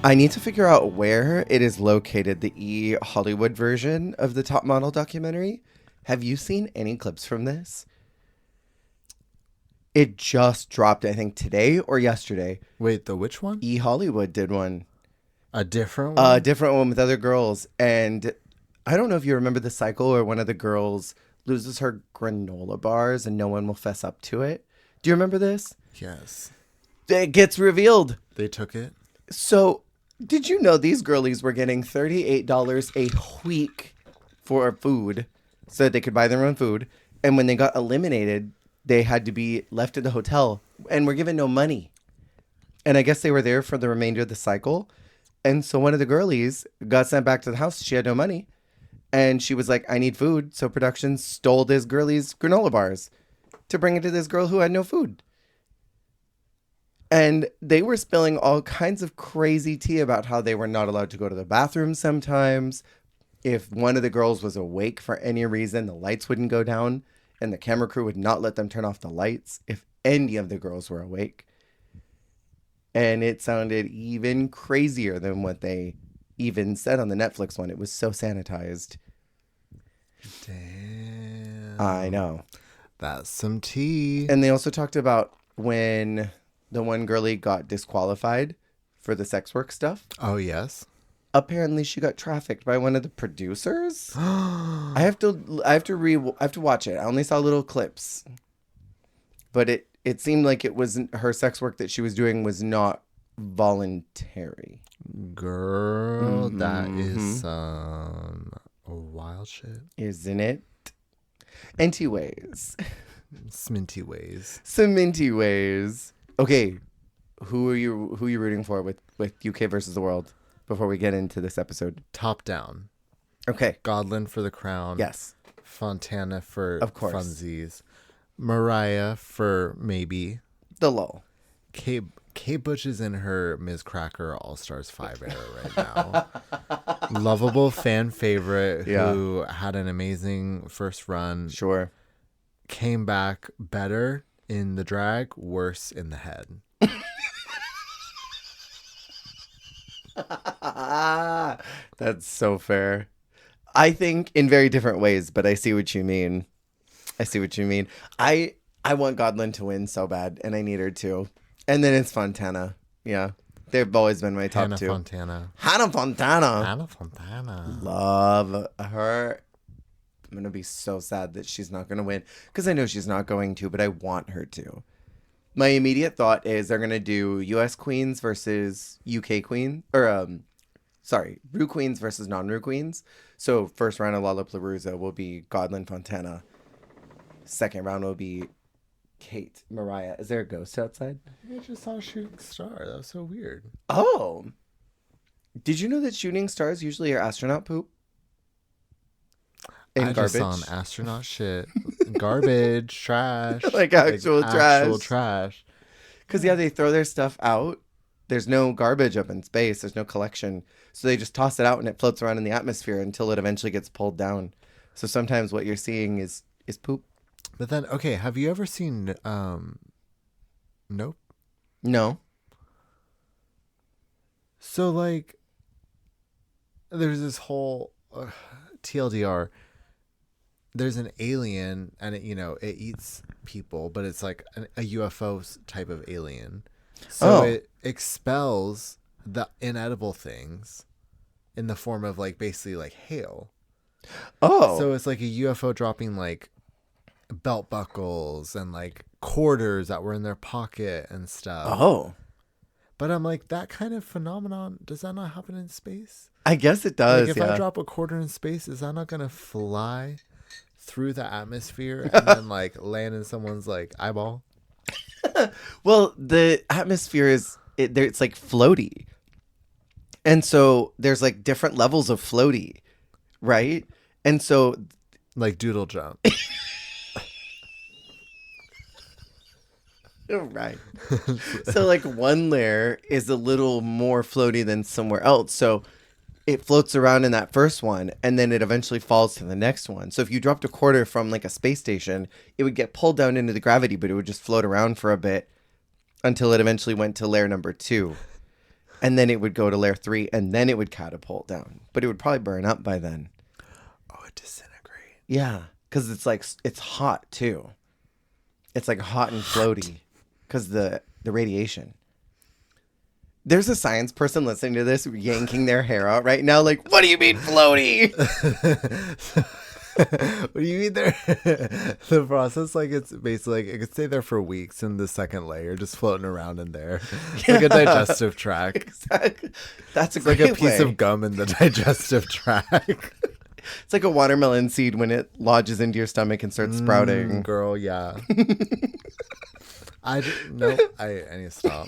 I need to figure out where it is located, the Hollywood version of the Top Model documentary. Have you seen any clips from this? It just dropped, I think, today or yesterday. Wait, the which one? Hollywood did one. A different one? A different one with other girls. And I don't know if you remember the cycle where one of the girls loses her granola bars and no one will fess up to it. Do you remember this? Yes. It gets revealed. They took it? So, did you know these girlies were getting $38 a week for food so that they could buy their own food? And when they got eliminated, they had to be left at the hotel and were given no money. And I guess they were there for the remainder of the cycle. And so one of the girlies got sent back to the house. She had no money. And she was like, I need food. So production stole this girlie's granola bars to bring it to this girl who had no food. And they were spilling all kinds of crazy tea about how they were not allowed to go to the bathroom sometimes. If one of the girls was awake for any reason, the lights wouldn't go down and the camera crew would not let them turn off the lights if any of the girls were awake. And it sounded even crazier than what they even said on the Netflix one. It was so sanitized. Damn. I know. That's some tea. And they also talked about when the one girlie got disqualified for the sex work stuff. Oh, yes. Apparently she got trafficked by one of the producers. I have to watch it. I only saw little clips. But it seemed like it wasn't her sex work that she was doing was not voluntary. Girl, that is some wild shit. Isn't it? Anyways. Sminty ways. Some minty ways. Okay. Who are you rooting for with UK versus the world before we get into this episode? Top down. Okay. Godlin for the crown. Yes. Fontana for Of course. funsies. Mariah for maybe. The lull. Kate Bush is in her Ms. Cracker All-Stars 5 era right now. Lovable fan favorite who had an amazing first run. Sure. Came back better in the drag, worse in the head. That's so fair. I think in very different ways, but I see what you mean. I want Godlin to win so bad, and I need her to. And then it's Fontana. Yeah. They've always been my top two. Hannah Fontana. Love her. I'm going to be so sad that she's not going to win because I know she's not going to, but I want her to. My immediate thought is they're going to do US queens versus UK queen, or Ru queens versus non-Ru queens. So first round of Lollapalooza will be Godlin Fontana. Second round will be Kate, Mariah. Is there a ghost outside? I just saw a shooting star. That was so weird. Oh. Did you know that shooting stars usually are astronaut poop? And garbage? Just saw an astronaut shit. Garbage, trash. Like actual trash. Actual trash. Because, they throw their stuff out. There's no garbage up in space. There's no collection. So they just toss it out and it floats around in the atmosphere until it eventually gets pulled down. So sometimes what you're seeing is poop. But then, okay, have you ever seen, Nope? No. So, like, there's this whole TLDR. There's an alien, and it eats people, but it's like a UFO type of alien. So it expels the inedible things in the form of, like, basically, like, hail. Oh. So it's like a UFO dropping, like, belt buckles and like quarters that were in their pocket and stuff. Oh. But I'm like, that kind of phenomenon, does that not happen in space? I guess it does. Like if I drop a quarter in space, is that not going to fly through the atmosphere and then like land in someone's like eyeball? Well, the atmosphere it's like floaty. And so there's like different levels of floaty, right? And so like doodle jump. Right. So like one layer is a little more floaty than somewhere else. So it floats around in that first one and then it eventually falls to the next one. So if you dropped a quarter from like a space station, it would get pulled down into the gravity, but it would just float around for a bit until it eventually went to layer number 2. and then it would go to layer 3, and then it would catapult down. But it would probably burn up by then. Oh, it disintegrate. Yeah, because it's like it's hot too. It's like hot and floaty because the radiation. There's a science person listening to this yanking their hair out right now. Like, what do you mean floaty? What do you mean there? The process, like, it's basically like it could stay there for weeks in the second layer, just floating around in there. It's like a digestive tract. Exactly. That's It's like a piece of gum in the digestive tract. It's like a watermelon seed when it lodges into your stomach and starts sprouting. Girl, yeah. I need to stop.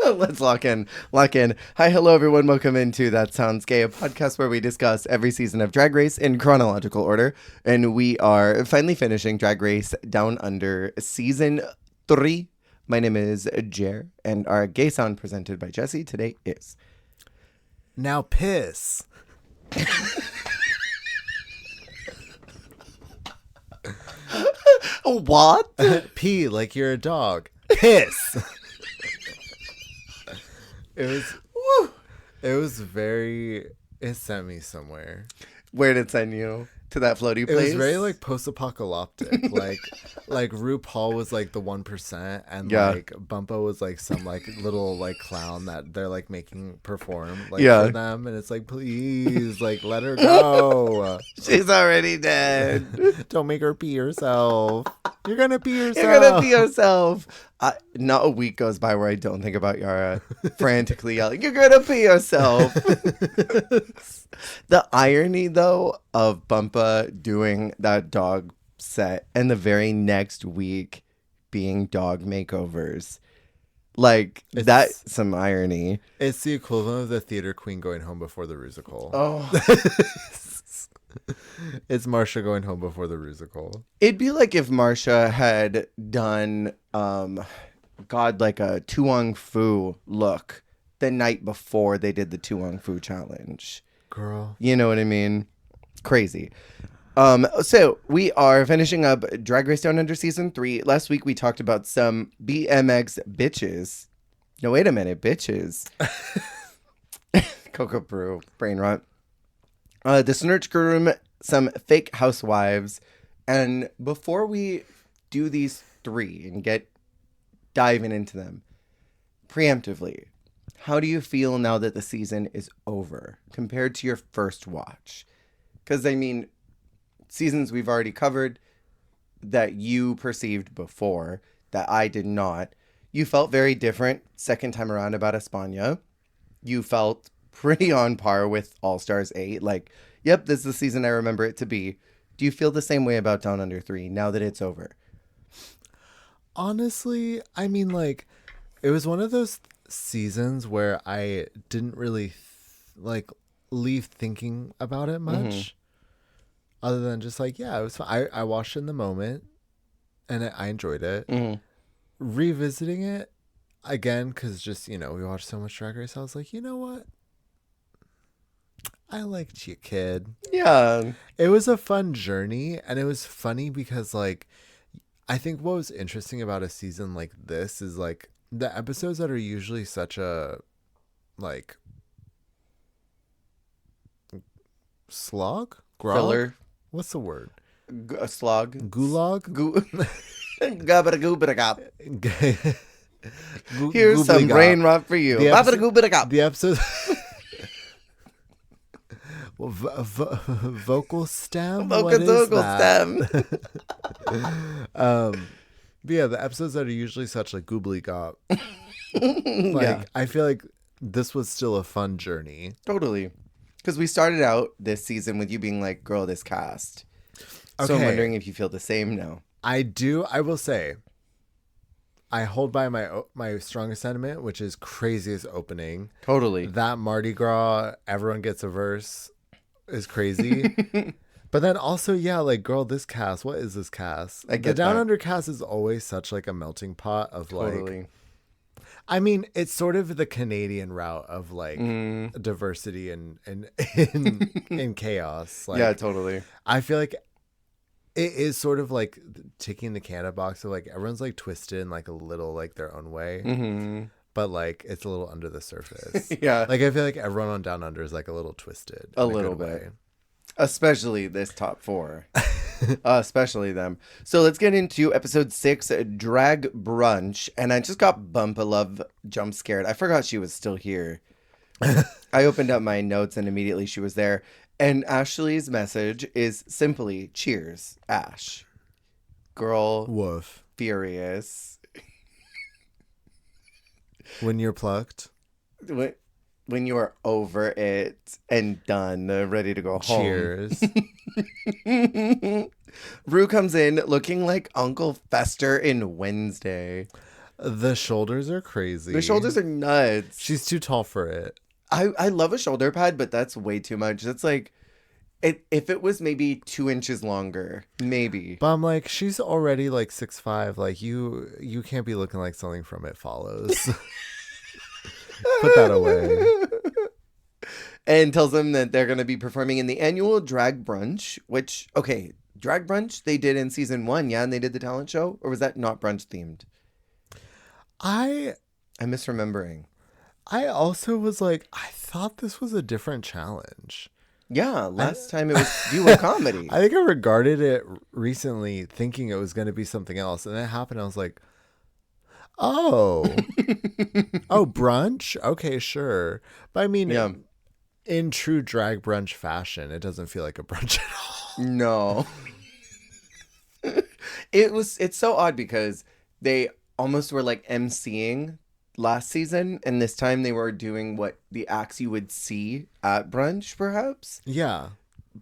Let's lock in. Hi, hello, everyone. Welcome into That Sounds Gay, a podcast where we discuss every season of Drag Race in chronological order. And we are finally finishing Drag Race Down Under Season 3. My name is Jer, and our gay sound presented by Jesse today is... Now piss. What? Pee like you're a dog. Piss. It sent me somewhere. Where did it send you? To that floaty place? It was very like post-apocalyptic. like RuPaul was like the 1%, and like Bumpa was like some like little like clown that they're like making perform like for them, and it's like, please, like, let her go. She's already dead. Don't make her pee herself. You're gonna pee yourself. Not a week goes by where I don't think about Yara frantically yelling, "You're gonna pee yourself." The irony, though, of Bumpa doing that dog set and the very next week being dog makeovers, like, that's some irony. It's the equivalent of the theater queen going home before the Rusical. Oh. It's Marsha going home before the Rusical. It'd be like if Marsha had done, like a Tuong Fu look the night before they did the Tuong Fu challenge. Girl. You know what I mean? Crazy. So we are finishing up Drag Race Down Under Season 3. Last week we talked about some BMX bitches. No, wait a minute, bitches. Cocoa Brew, brain rot. The Snurch Room, some fake housewives. And before we do these 3 and get diving into them, preemptively, how do you feel now that the season is over compared to your first watch? Because, I mean, seasons we've already covered that you perceived before that I did not. You felt very different second time around about España. You felt pretty on par with All Stars 8. Like, yep, this is the season I remember it to be. Do you feel the same way about Down Under 3 now that it's over? Honestly, I mean, like, it was one of those seasons where I didn't really leave thinking about it much, other than just like, yeah, it was fun. I watched it in the moment and I enjoyed it. Revisiting it again, because just, you know, we watched so much Drag Race, I was like, you know what, I liked you, kid. Yeah, it was a fun journey, and it was funny because, like, I think what was interesting about a season like this is, like, the episodes that are usually such a, like, slog? Grog? Filler. What's the word? A slog. Gulag? Here's some brain rot for you. The episode... vocal stem? Vocal stem. But yeah, the episodes that are usually such like goobly gop. Like, I feel like this was still a fun journey. Totally. Because we started out this season with you being like, girl, this cast. So I'm wondering if you feel the same now. I do. I will say, I hold by my strongest sentiment, which is craziest opening. Totally. That Mardi Gras, everyone gets a verse, is crazy. But then also, yeah, like, girl, this cast, what is this cast? The Down Under cast is always such like a melting pot of like, I mean, it's sort of the Canadian route of like diversity and in chaos. Like, yeah, totally. I feel like it is sort of like ticking the Canada box of like everyone's like twisted in like a little like their own way. but like it's a little under the surface. Yeah. Like I feel like everyone on Down Under is like a little twisted. A little bit. Way. Especially this top 4. Especially them. So let's get into episode 6, Drag Brunch. And I just got Bumpa Love jump scared. I forgot she was still here. I opened up my notes and immediately she was there. And Ashley's message is simply, cheers, Ash. Girl. Woof. Furious. When you're plucked. When you are over it and done, ready to go home. Cheers. Ru comes in looking like Uncle Fester in Wednesday. The shoulders are crazy. The shoulders are nuts. She's too tall for it. I love a shoulder pad, but that's way too much. It's like, if it was maybe 2 inches longer, maybe. But I'm like, she's already like 6'5". Like you can't be looking like something from It Follows. Put that away. And tells them that they're going to be performing in the annual Drag Brunch, which, okay, Drag Brunch they did in season 1, yeah? And they did the talent show? Or was that not brunch themed? I'm misremembering. I also was like, I thought this was a different challenge. Yeah, last time it was do a comedy. I think I regarded it recently thinking it was going to be something else. And it happened. I was like, oh, brunch? Okay, sure. But I mean, yeah. In true drag brunch fashion, it doesn't feel like a brunch at all. No. It's so odd because they almost were like emceeing last season, and this time they were doing what the acts you would see at brunch, perhaps. Yeah.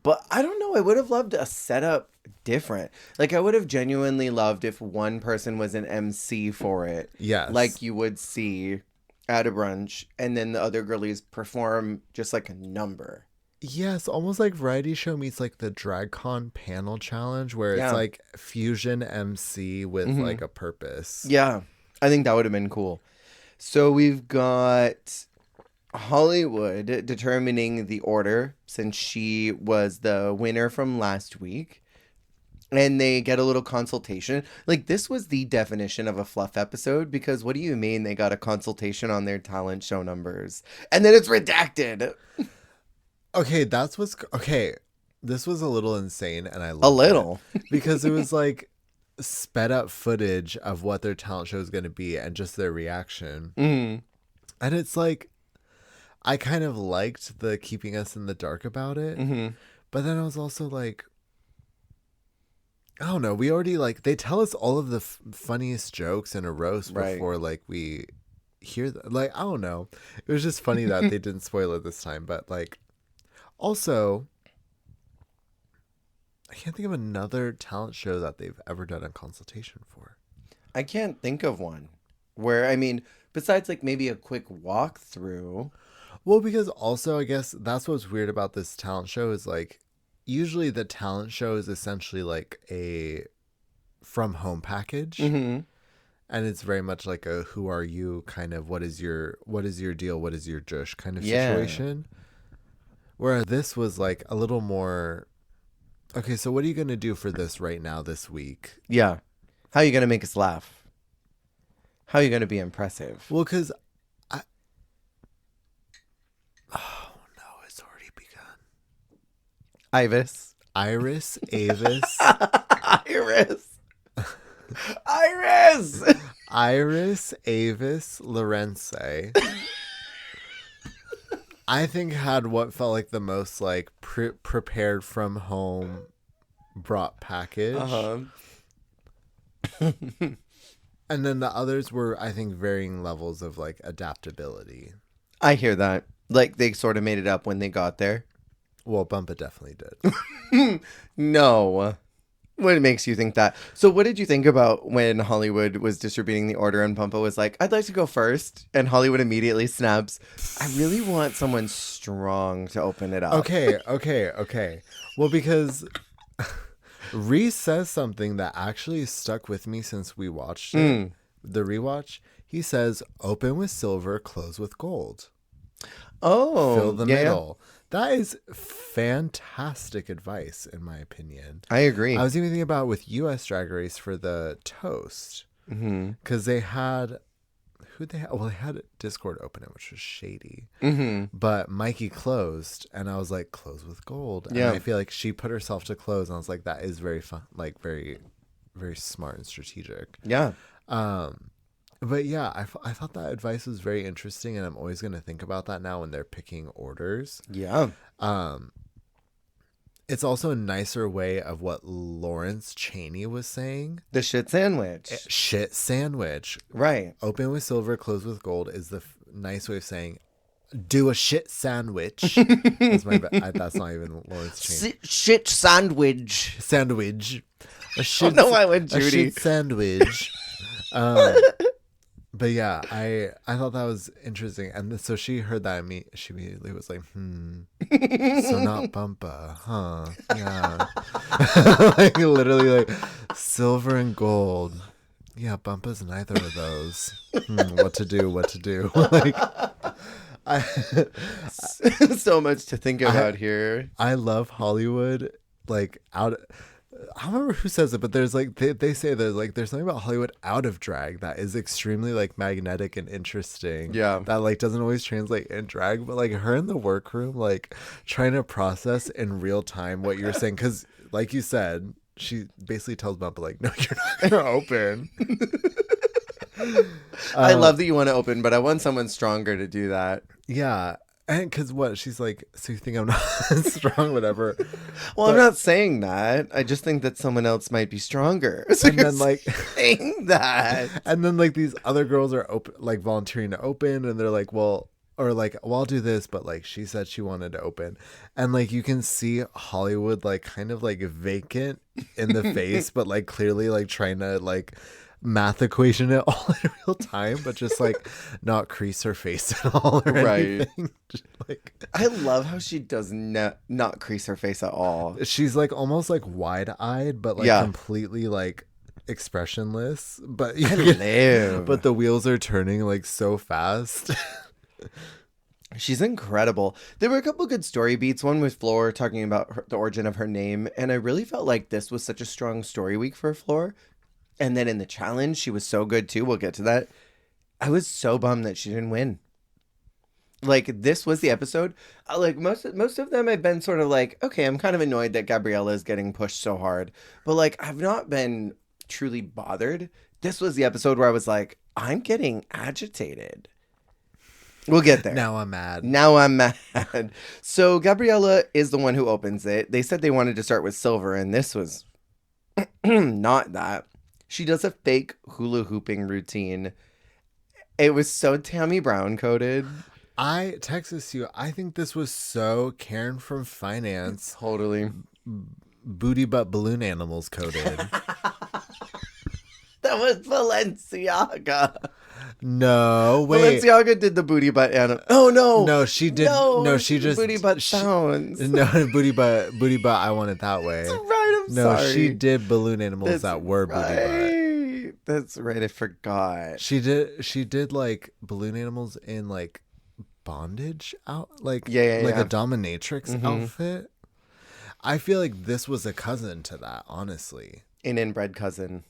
But I don't know. I would have loved a setup different. Like, I would have genuinely loved if one person was an MC for it. Yes. Like you would see at a brunch, and then the other girlies perform just like a number. Yes, almost like variety show meets like the DragCon panel challenge, where it's like fusion MC with like a purpose. Yeah, I think that would have been cool. So we've got Hollywood determining the order since she was the winner from last week. And they get a little consultation. Like, this was the definition of a fluff episode, because what do you mean they got a consultation on their talent show numbers? And then it's redacted. Okay, this was a little insane, and I loved a little it because it was like sped up footage of what their talent show is going to be and just their reaction. Mm-hmm. And it's like, I kind of liked the keeping us in the dark about it. Mm-hmm. But then I was also like, I don't know. We already like, they tell us all of the funniest jokes in a roast before like we hear that. Like, I don't know. It was just funny that they didn't spoil it this time. But like, also, I can't think of another talent show that they've ever done a consultation for. I can't think of one where, I mean, besides like maybe a quick walkthrough. Well, because also I guess that's what's weird about this talent show is like, usually the talent show is essentially like a from home package. Mm-hmm. And it's very much like a who are you kind of what is your deal, what is your jush kind of situation. Whereas this was like a little more, okay, so what are you going to do for this right now this week? Yeah. How are you going to make us laugh? How are you going to be impressive? Well, because oh no, it's already begun. Iris, Avis. Iris Avis Lorence. I think had what felt like the most like prepared from home brought package. Uh-huh. And then the others were, I think, varying levels of like adaptability. I hear that. Like they sort of made it up when they got there. Well, Bumpa definitely did. No. What makes you think that? So what did you think about when Hollywood was distributing the order and Bumpa was like, I'd like to go first? And Hollywood immediately snaps, I really want someone strong to open it up. Okay. Well, because Reese says something that actually stuck with me since we watched it, the rewatch. He says, open with silver, close with gold. Oh. Fill the middle. Yeah. That is fantastic advice, in my opinion. I agree. I was even thinking about with U.S. Drag Race for the toast. Because they had, Well, they had Discord open, which was shady. Mm-hmm. But Mikey closed, and I was like, close with gold. And I feel like she put herself to close, and I was like, that is very fun, like very, very smart and strategic. Yeah. But yeah, I thought that advice was very interesting, and I'm always going to think about that now when they're picking orders. Yeah. It's also a nicer way of what Lawrence Chaney was saying. The shit sandwich. Shit sandwich. Right. Open with silver, close with gold is the nice way of saying, do a shit sandwich. That's not even Lawrence Chaney. Shit sandwich. Sandwich. A shit, why would Judy? A shit sandwich. But yeah, I thought that was interesting. And so she heard that and she immediately was like, so not Bumpa, huh? Yeah. Like literally like silver and gold. Yeah, Bumpa's neither of those. What to do? Like so much to think about here. I love Hollywood, like I don't remember who says it, but there's like they say there's something about Hollywood out of drag that is extremely like magnetic and interesting. Yeah. That like doesn't always translate in drag, but like her in the workroom, like trying to process in real time what you're saying, because like you said, she basically tells Bumpa like, no, you're not gonna open. I love that you want to open, but I want someone stronger to do that. Yeah. And because what? She's like, so you think I'm not strong, whatever. Well, I'm not saying that. I just think that someone else might be stronger. So and then like saying that. And then like these other girls are like volunteering to open, and they're like, well, or like, well, I'll do this, but like she said she wanted to open. And like you can see Hollywood like kind of like vacant in the face, but like clearly like trying to like math equation it all in real time, but just like not crease her face at all or anything. Just, like, I love how she does not crease her face at all. She's like almost like wide-eyed, but like completely like expressionless. But but the wheels are turning like so fast. She's incredible. There were a couple good story beats. One with Flora talking about the origin of her name, and I really felt like this was such a strong story week for Flora. And then in the challenge, she was so good too. We'll get to that. I was so bummed that she didn't win. Like, this was the episode. Like, most of them I've been sort of like, okay, I'm kind of annoyed that Gabriella is getting pushed so hard. But, like, I've not been truly bothered. This was the episode where I was like, I'm getting agitated. We'll get there. Now I'm mad. So, Gabriella is the one who opens it. They said they wanted to start with silver, and this was not that. She does a fake hula hooping routine. It was so Tammy Brown coded. I texted you. I think this was so Karen from Finance. Totally. Booty butt balloon animals coded. That was Balenciaga. No, wait. Balenciaga did the booty butt animal. Oh no. No, she did. No, she just booty butt sounds. No, booty butt. I want it that way. That's right. I'm sorry. No, she did balloon animals that were booty butt. That's right. I forgot. She did like balloon animals in like bondage out, like like a dominatrix outfit. I feel like this was a cousin to that, honestly. An inbred cousin.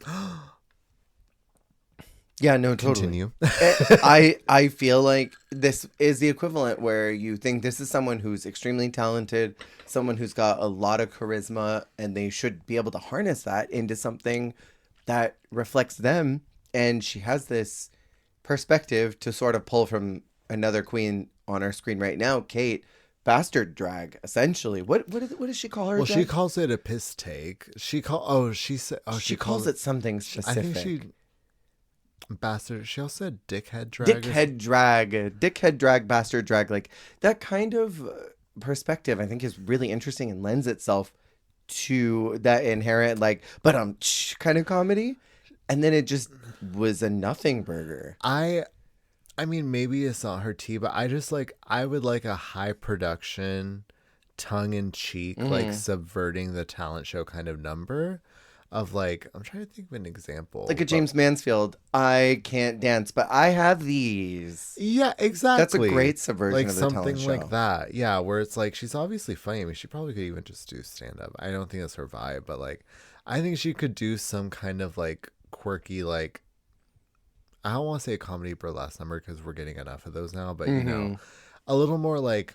Yeah, no, totally. Continue. I feel like this is the equivalent where you think this is someone who's extremely talented, someone who's got a lot of charisma, and they should be able to harness that into something that reflects them. And she has this perspective to sort of pull from another queen on our screen right now, Kate. Bastard drag, essentially. What does she call her? Well, she calls it a piss take. She calls it something specific. I think bastard. She also said dickhead drag. Dickhead drag, bastard drag. Like that kind of perspective, I think, is really interesting and lends itself to that inherent like, but kind of comedy. And then it just was a nothing burger. I mean, maybe it's not her tea, but I would like a high production, tongue in cheek, like subverting the talent show kind of number of like, I'm trying to think of an example. Like a James Mansfield, I can't dance, but I have these. Yeah, exactly. That's a great subversion like of the talent show. Something like that. Yeah, where it's like, she's obviously funny. I mean, she probably could even just do stand up. I don't think that's her vibe, but like, I think she could do some kind of like quirky, like, I don't want to say a comedy burlesque number because we're getting enough of those now, but you know, a little more like,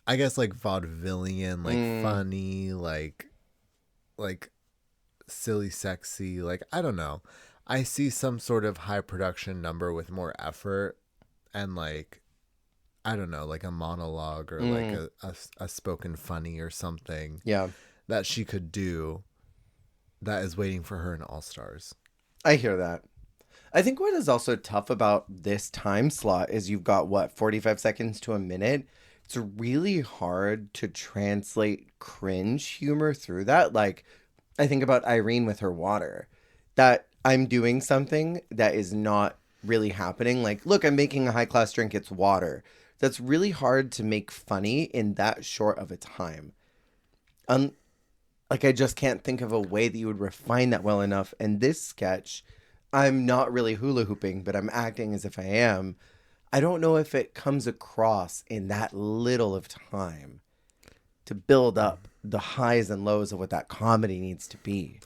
I guess like vaudevillian, like funny, like silly, sexy, like I don't know. I see some sort of high production number with more effort and like, I don't know, like a monologue or like a spoken funny or something. Yeah. That she could do that is waiting for her in All Stars. I hear that. I think what is also tough about this time slot is you've got, 45 seconds to a minute? It's really hard to translate cringe humor through that. Like, I think about Irene with her water. That I'm doing something that is not really happening. Like, look, I'm making a high-class drink. It's water. That's really hard to make funny in that short of a time. Like, I just can't think of a way that you would refine that well enough. And this sketch, I'm not really hula hooping, but I'm acting as if I am. I don't know if it comes across in that little of time to build up the highs and lows of what that comedy needs to be.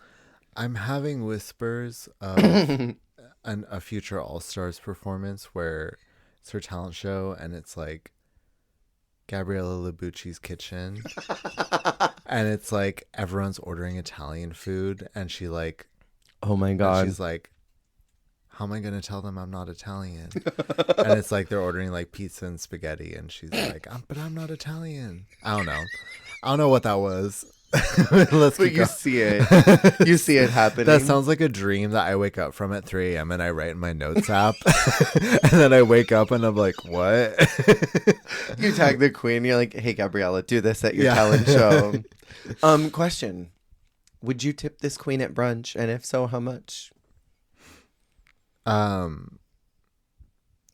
I'm having whispers of a future All Stars performance where it's her talent show and it's like Gabriella Labucci's kitchen. And it's like everyone's ordering Italian food and she like, oh my God. She's like, how am I going to tell them I'm not Italian? And it's like they're ordering like pizza and spaghetti and she's like, but I'm not Italian. I don't know what that was. But you see it. You see it happening. That sounds like a dream that I wake up from at 3 a.m. and I write in my notes app. And then I wake up and I'm like, what? You tag the queen. You're like, hey, Gabriella, do this at your talent show. Question. Would you tip this queen at brunch? And if so, how much?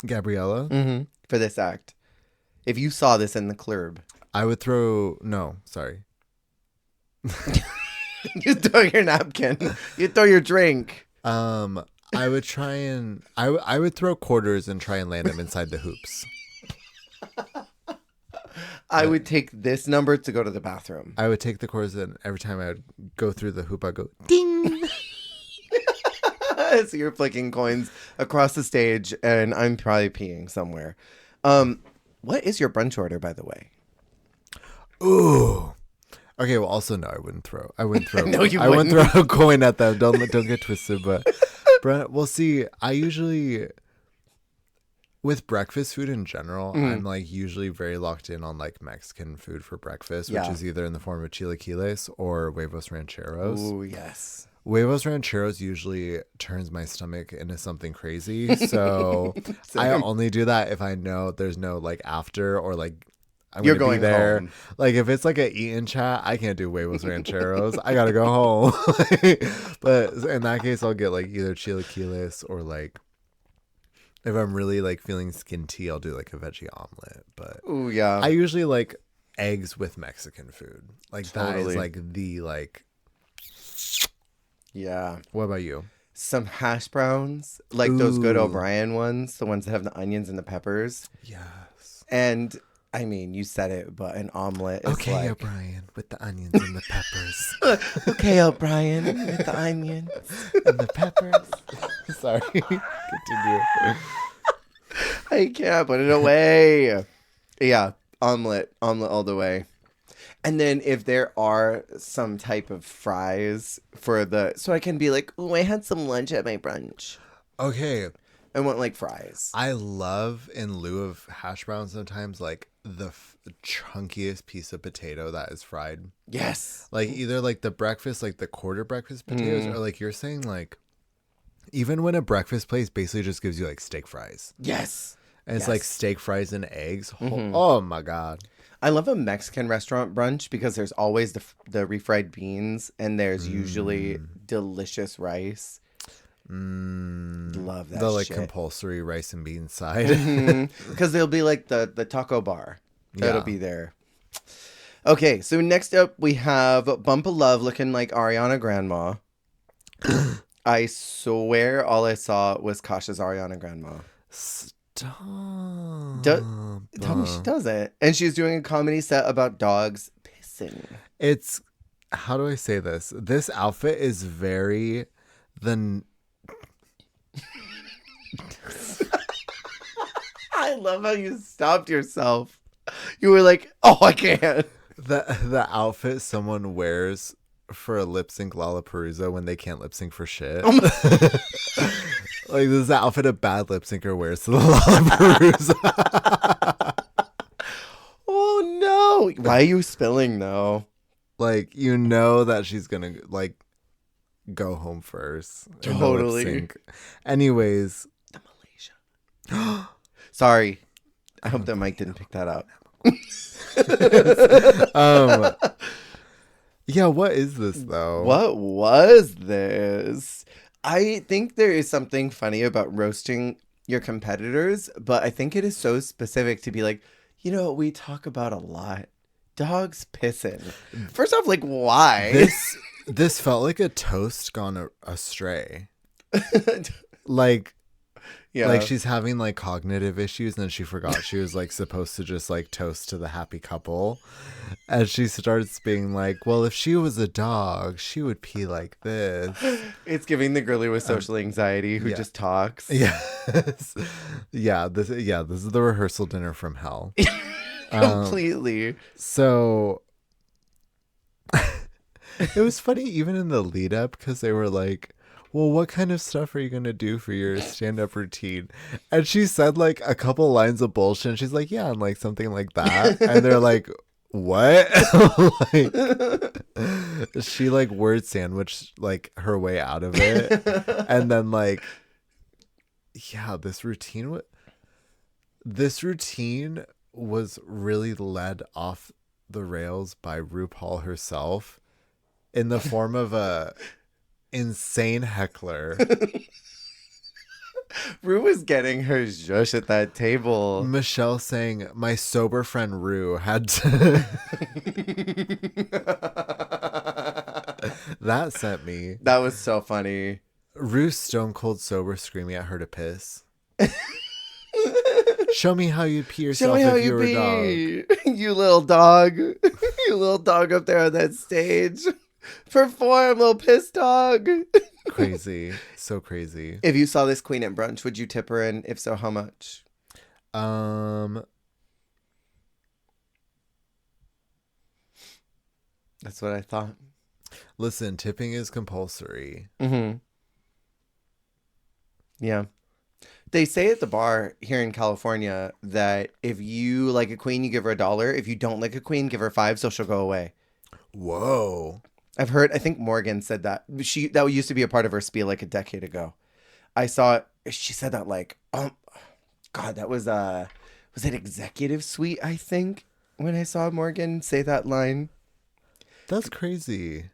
Gabriella? Mm-hmm. For this act. If you saw this in the club. I would throw... No, sorry. You throw your napkin. You throw your drink. I would try and... I would throw quarters and try and land them inside the hoops. I would take this number to go to the bathroom. I would take the quarters and every time I would go through the hoop, I'd go ding. So you're flicking coins across the stage and I'm probably peeing somewhere. What is your brunch order, by the way? Ooh. Okay, well, also, no, I wouldn't throw. No, you I wouldn't throw a coin at them. Don't get twisted. But, we'll see. I usually, with breakfast food in general, I'm like usually very locked in on like Mexican food for breakfast, which is either in the form of chilaquiles or huevos rancheros. Oh, yes. Huevos rancheros usually turns my stomach into something crazy. So I only do that if I know there's no like after or like You're going be there. Home. Like if it's like an eat and chat, I can't do huevos rancheros. I gotta go home. But in that case, I'll get like either chilaquiles or like if I'm really like feeling skinty, I'll do like a veggie omelet. But ooh, yeah, I usually like eggs with Mexican food. Like that is like the like. Yeah. What about you? Some hash browns, like those good O'Brien ones, the ones that have the onions and the peppers. Yes. And I mean, you said it, but an omelet is okay, like... O'Brien, with the onions and the peppers. Okay, O'Brien, with the onions and the peppers. Sorry. Continue. I can't put it away. Yeah, omelet all the way. And then if there are some type of fries for the... So I can be like, ooh, I had some lunch at my brunch. Okay. I want like fries. I love, in lieu of hash browns sometimes, like the chunkiest piece of potato that is fried. Yes. Like either like the breakfast, like the quarter breakfast potatoes, or like you're saying like, even when a breakfast place basically just gives you like steak fries. Yes. And it's like steak fries and eggs. Oh my God. I love a Mexican restaurant brunch because there's always the refried beans and there's usually delicious rice. Love that the like shit. Compulsory rice and beans side. Because there'll be like the taco bar that'll be there. Okay, so next up we have Bumpa Love looking like Ariana Grandma. I swear all I saw was Kasha's Ariana Grandma. Stop. Tell me she doesn't. And she's doing a comedy set about dogs pissing. It's, how do I say this? This outfit is very I love how you stopped yourself. You were like, oh, I can't. The outfit someone wears for a lip sync Lollapalooza when they can't lip sync for shit. Like, this is the outfit a bad lip syncer wears to the Lollapalooza. Oh, no. Why are you spilling, though? Like, you know that she's gonna, like, go home first. Totally. Anyways. The Malaysia. Sorry. I hope that Mike didn't pick that up. Yeah, what is this, though? What was this? I think there is something funny about roasting your competitors, but I think it is so specific to be like, you know, we talk about a lot. Dogs pissing. First off, like, why? This felt like a toast gone astray. Like, yeah. Like, she's having, like, cognitive issues, and then she forgot she was, like, supposed to just, like, toast to the happy couple. And she starts being like, well, if she was a dog, she would pee like this. It's giving the girlie with social anxiety who just talks. Yes. This is the rehearsal dinner from hell. Completely. So it was funny even in the lead up because they were like, well, what kind of stuff are you going to do for your stand-up routine? And she said like a couple lines of bullshit. And she's like, yeah, and like something like that. And they're like, what? Like, she like word sandwiched like her way out of it. And then like, yeah, this routine was really led off the rails by RuPaul herself in the form of a insane heckler. Ru was getting her zhush at that table. Michelle saying, my sober friend Ru had to... That sent me. That was so funny. Ru stone cold sober screaming at her to piss. Show me how you'd pee yourself if you were a dog. You little dog. You little dog up there on that stage. Perform, little piss dog. Crazy. So crazy. If you saw this queen at brunch, would you tip her? And if so, how much? That's what I thought. Listen, tipping is compulsory. Mm-hmm. Yeah. They say at the bar here in California that if you like a queen, you give her $1. If you don't like a queen, give her $5 so she'll go away. Whoa. I've heard, I think Morgan said that. That used to be a part of her spiel like a decade ago. I saw it. She said that like, God, that was it Executive Suite, I think, when I saw Morgan say that line. That's crazy.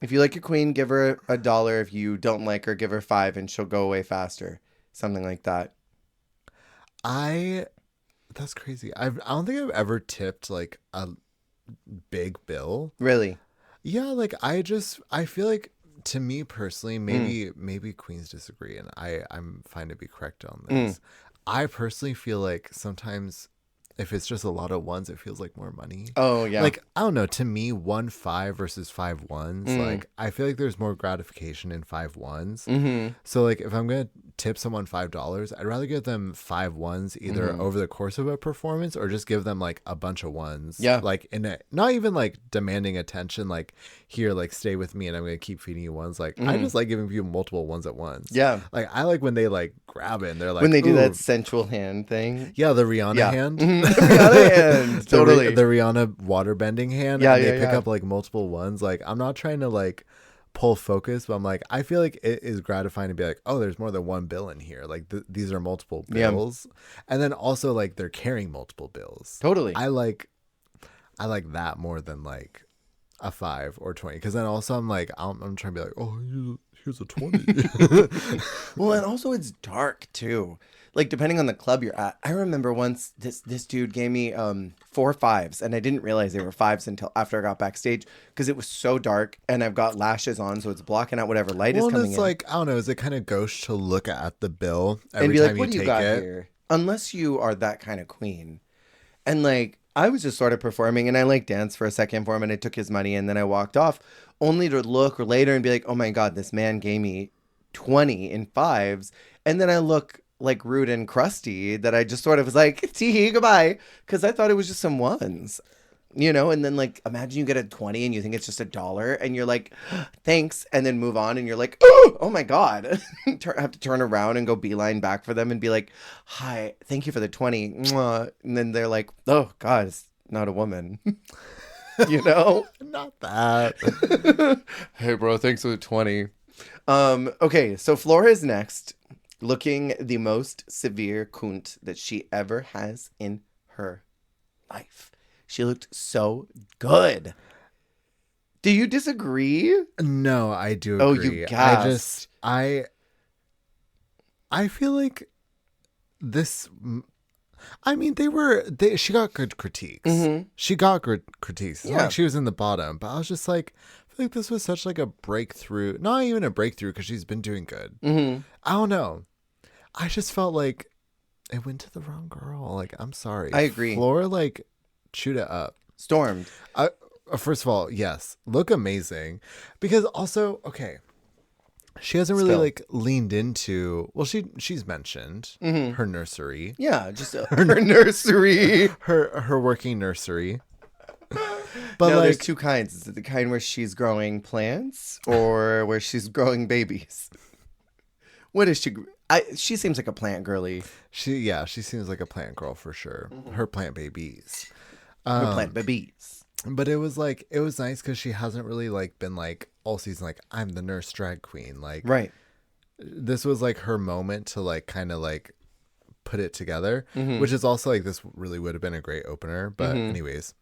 If you like your queen, give her $1. If you don't like her, give her $5 and she'll go away faster. Something like that. That's crazy. I don't think I've ever tipped like a big bill. Really? Yeah, like I feel like to me personally, maybe queens disagree and I'm fine to be correct on this. I personally feel like sometimes if it's just a lot of ones, it feels like more money. Oh, yeah. Like, I don't know. To me, 1 5 versus 5 1s, like, I feel like there's more gratification in 5 1s. Mm-hmm. So, like, if I'm going to tip someone $5, I'd rather give them 5 1s either over the course of a performance or just give them, like, a bunch of ones. Yeah. Like, not even, like, demanding attention, like, here, like, stay with me and I'm going to keep feeding you ones. Like, I just like giving people multiple ones at once. Yeah. Like, I like when they, like, grab it and they're like, when they do that sensual hand thing. Yeah, the Rihanna hand. The Rihanna hand. Totally. The Rihanna water bending hand. Yeah, and they pick up like multiple ones. Like, I'm not trying to like pull focus, but I'm like, I feel like it is gratifying to be like, oh, there's more than one bill in here. Like these are multiple bills. And then also like they're carrying multiple bills. Totally. I like that more than like a 5 or 20. Because then also I'm like, I'm trying to be like, oh, here's a 20. Well, and also it's dark too. Like depending on the club you're at. I remember once this dude gave me 4 5s and I didn't realize they were 5s until after I got backstage because it was so dark and I've got lashes on, so it's blocking out whatever light is coming in. Well, it's like, I don't know, is it kind of gauche to look at the bill every and be time like, what do you got here? Unless you are that kind of queen. And like I was just sort of performing and I like danced for a second for him and I took his money and then I walked off only to look later and be like, oh my God, this man gave me 20 in 5s. And then I look like rude and crusty that I just sort of was like, tee goodbye, because I thought it was just some ones. You know, and then like imagine you get a 20 and you think it's just $1 and you're like, thanks, and then move on and you're like, oh my God. Have to turn around and go beeline back for them and be like, hi, thank you for the 20. Mwah. And then they're like, oh God, it's not a woman. You know? Not that. Hey bro, thanks for the 20. Okay, so Flora is next, looking the most severe cunt that she ever has in her life. She looked so good. Do you disagree? No, I do agree. Oh, you gasped. I feel like this... I mean, she got good critiques. Mm-hmm. She got good critiques. It's Yeah. not like she was in the bottom, but I was just like, I feel like this was such like a breakthrough. Not even a breakthrough because she's been doing good. Mm-hmm. I don't know. I just felt like it went to the wrong girl. Like, I'm sorry. I agree. Flora, like, chewed it up. Stormed. First of all, yes, look amazing. Because also, okay, she hasn't really like leaned into. Well, she's mentioned her nursery. Yeah, just her nursery. Her working nursery. But no, there's two kinds. Is it the kind where she's growing plants or where she's growing babies? What is she? She seems like a plant girly. She seems like a plant girl for sure. Mm-hmm. Her plant babies. Her plant babies. But it was nice because she hasn't really like been like all season like I'm the nurse drag queen. Like right. This was like her moment to like kind of like put it together, which is also like this really would have been a great opener. But anyways.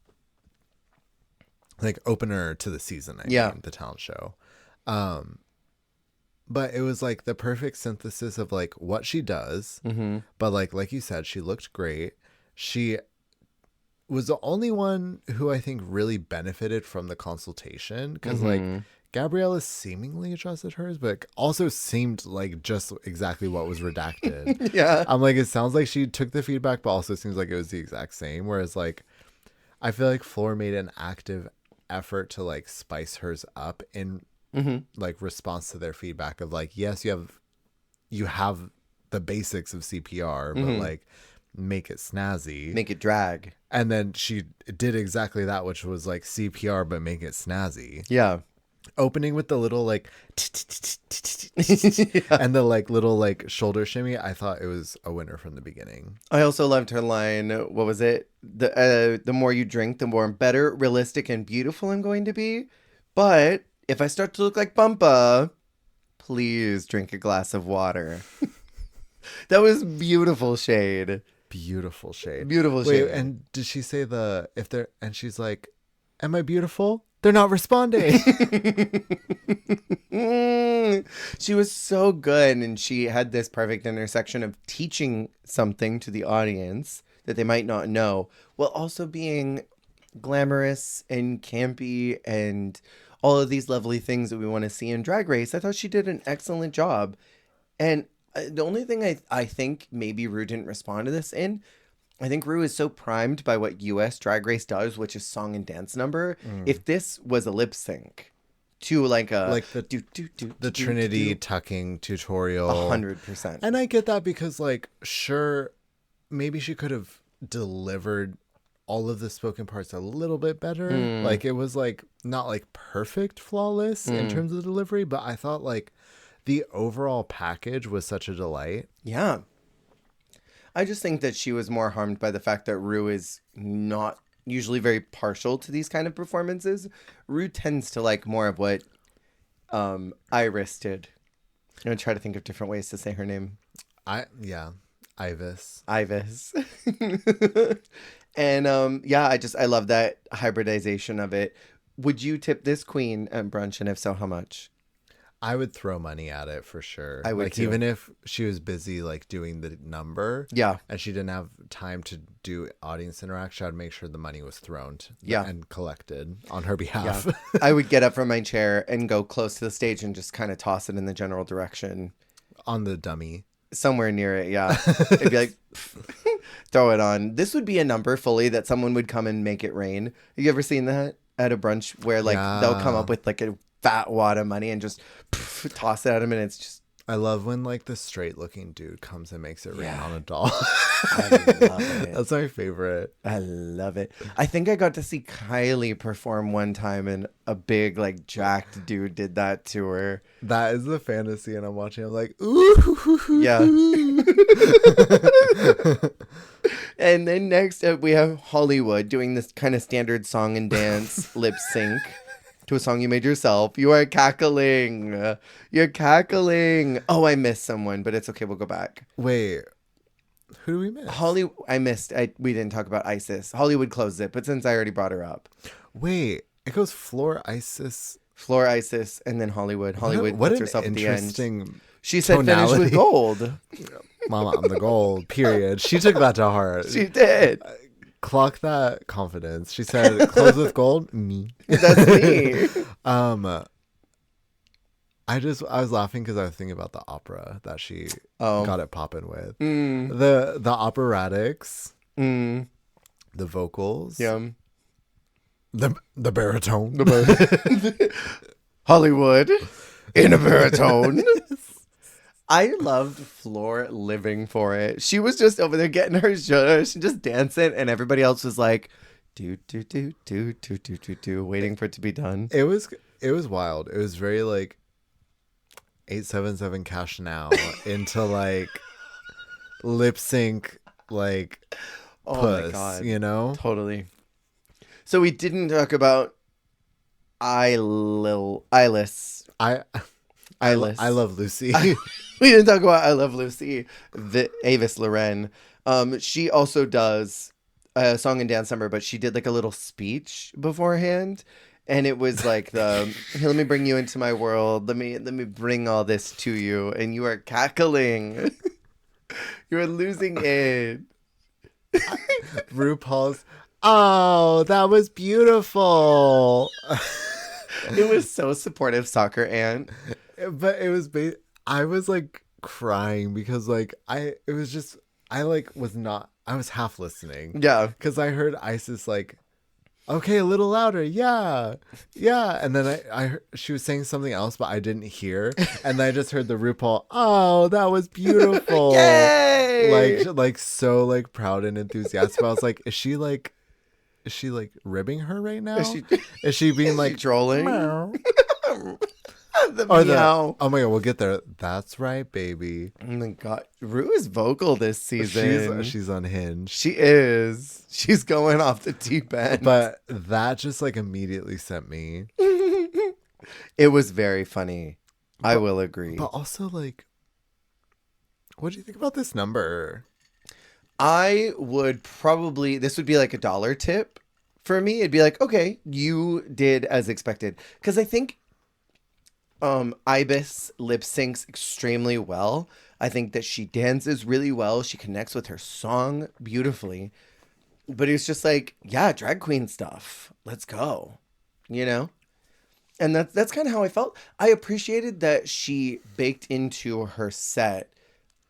Like opener to the season, I mean, the talent show. But it was like the perfect synthesis of like what she does. But like you said, she looked great. She was the only one who I think really benefited from the consultation because like Gabriella seemingly adjusted hers, but also seemed like just exactly what was redacted. Yeah. I'm like, it sounds like she took the feedback, but also seems like it was the exact same. Whereas like, I feel like Flora made an active effort to like spice hers up in like response to their feedback of like, yes, you have the basics of CPR, but like make it snazzy, make it drag. And then she did exactly that, which was like CPR but make it snazzy. Yeah. Opening with the little like and the like little like shoulder shimmy, I thought it was a winner from the beginning. I also loved her line. What was it? The more you drink, the more better, realistic, and beautiful I'm going to be. But if I start to look like Bumpa, please drink a glass of water. That was beautiful shade. Beautiful shade. Beautiful shade. Wait, and did she say and she's like, am I beautiful? They're not responding. She was so good. And she had this perfect intersection of teaching something to the audience that they might not know, while also being glamorous and campy and all of these lovely things that we want to see in Drag Race. I thought she did an excellent job. And the only thing I think maybe Rue didn't respond to this in, I think Rue is so primed by what US Drag Race does, which is song and dance number. If this was a lip sync to like the Trinity tucking tutorial, 100%. And I get that because like, sure, maybe she could have delivered all of the spoken parts a little bit better. Like it was like not like perfect, flawless in terms of the delivery, but I thought like the overall package was such a delight. Yeah. I just think that she was more harmed by the fact that Rue is not usually very partial to these kind of performances. Rue tends to like more of what Iris did. I'm going to try to think of different ways to say her name. Ivis. And I love that hybridization of it. Would you tip this queen at brunch, and if so, how much? I would throw money at it for sure. I would like too. Even if she was busy like doing the number, and she didn't have time to do audience interaction, I'd make sure the money was thrown and collected on her behalf. Yeah. I would get up from my chair and go close to the stage and just kind of toss it in the general direction on the dummy. Somewhere near it, yeah. It'd be like, throw it on. This would be a number fully that someone would come and make it rain. Have you ever seen that at a brunch where like they'll come up with like a fat wad of money and just toss it at him, and it's just I love when like the straight looking dude comes and makes it rain on a doll. I love it. That's my favorite. I love it. I think I got to see Kylie perform one time, and a big like jacked dude did that to her. That is the fantasy, and I'm watching. I'm like, ooh, yeah. And then next up, we have Hollywood doing this kind of standard song and dance lip sync to a song you made yourself. You are cackling. You're cackling. Oh, I missed someone, but it's okay. We'll go back. Wait, who do we miss? I missed. We didn't talk about Isis. Hollywood closed it, but since I already brought her up. Wait, it goes Flora, Isis, and then Hollywood. Hollywood puts herself at the end. She said tonality. Finish with gold. Mama, I'm the gold, period. She took that to heart. She did. Clock that confidence. She said, close with gold? Me. That's me. I was laughing because I was thinking about the opera that she got it popping with. The operatics. The vocals. Yeah. The baritone. Hollywood in a baritone. I loved Floor living for it. She was just over there getting her zhuzh and just dancing, and everybody else was like, do, waiting for it to be done. It was wild. It was very like 877 Cash Now into like lip sync, like puss, my God. You know? Totally. So we didn't talk about Eyeless. I Love Lucy. We didn't talk about I Love Lucy, the Avis Loren. She also does a song and dance number, but she did like a little speech beforehand. And it was like hey, let me bring you into my world. Let me bring all this to you. And you are cackling. You're losing it. RuPaul's, oh, that was beautiful. It was so supportive, soccer aunt. But it was I was like crying because like I was half listening. Yeah. Because I heard Isis like, okay, a little louder. Yeah. And then I heard, she was saying something else, but I didn't hear. And then I just heard the RuPaul, oh, that was beautiful. Yay! Like so like proud and enthusiastic. But I was like, is she like ribbing her right now? Is she being like trolling? Oh my God, we'll get there. That's right, baby. Oh my God, Ru is vocal this season. She's unhinged. She is. She's going off the deep end. But that just like immediately sent me. It was very funny. I will agree. But also like, what do you think about this number? I would probably, this would be like $1 tip for me. It'd be like, okay, you did as expected. Because I think Ibis lip syncs extremely well. I think that she dances really well. She connects with her song beautifully. But it's just like, yeah, drag queen stuff. Let's go. You know? And that's kind of how I felt. I appreciated that she baked into her set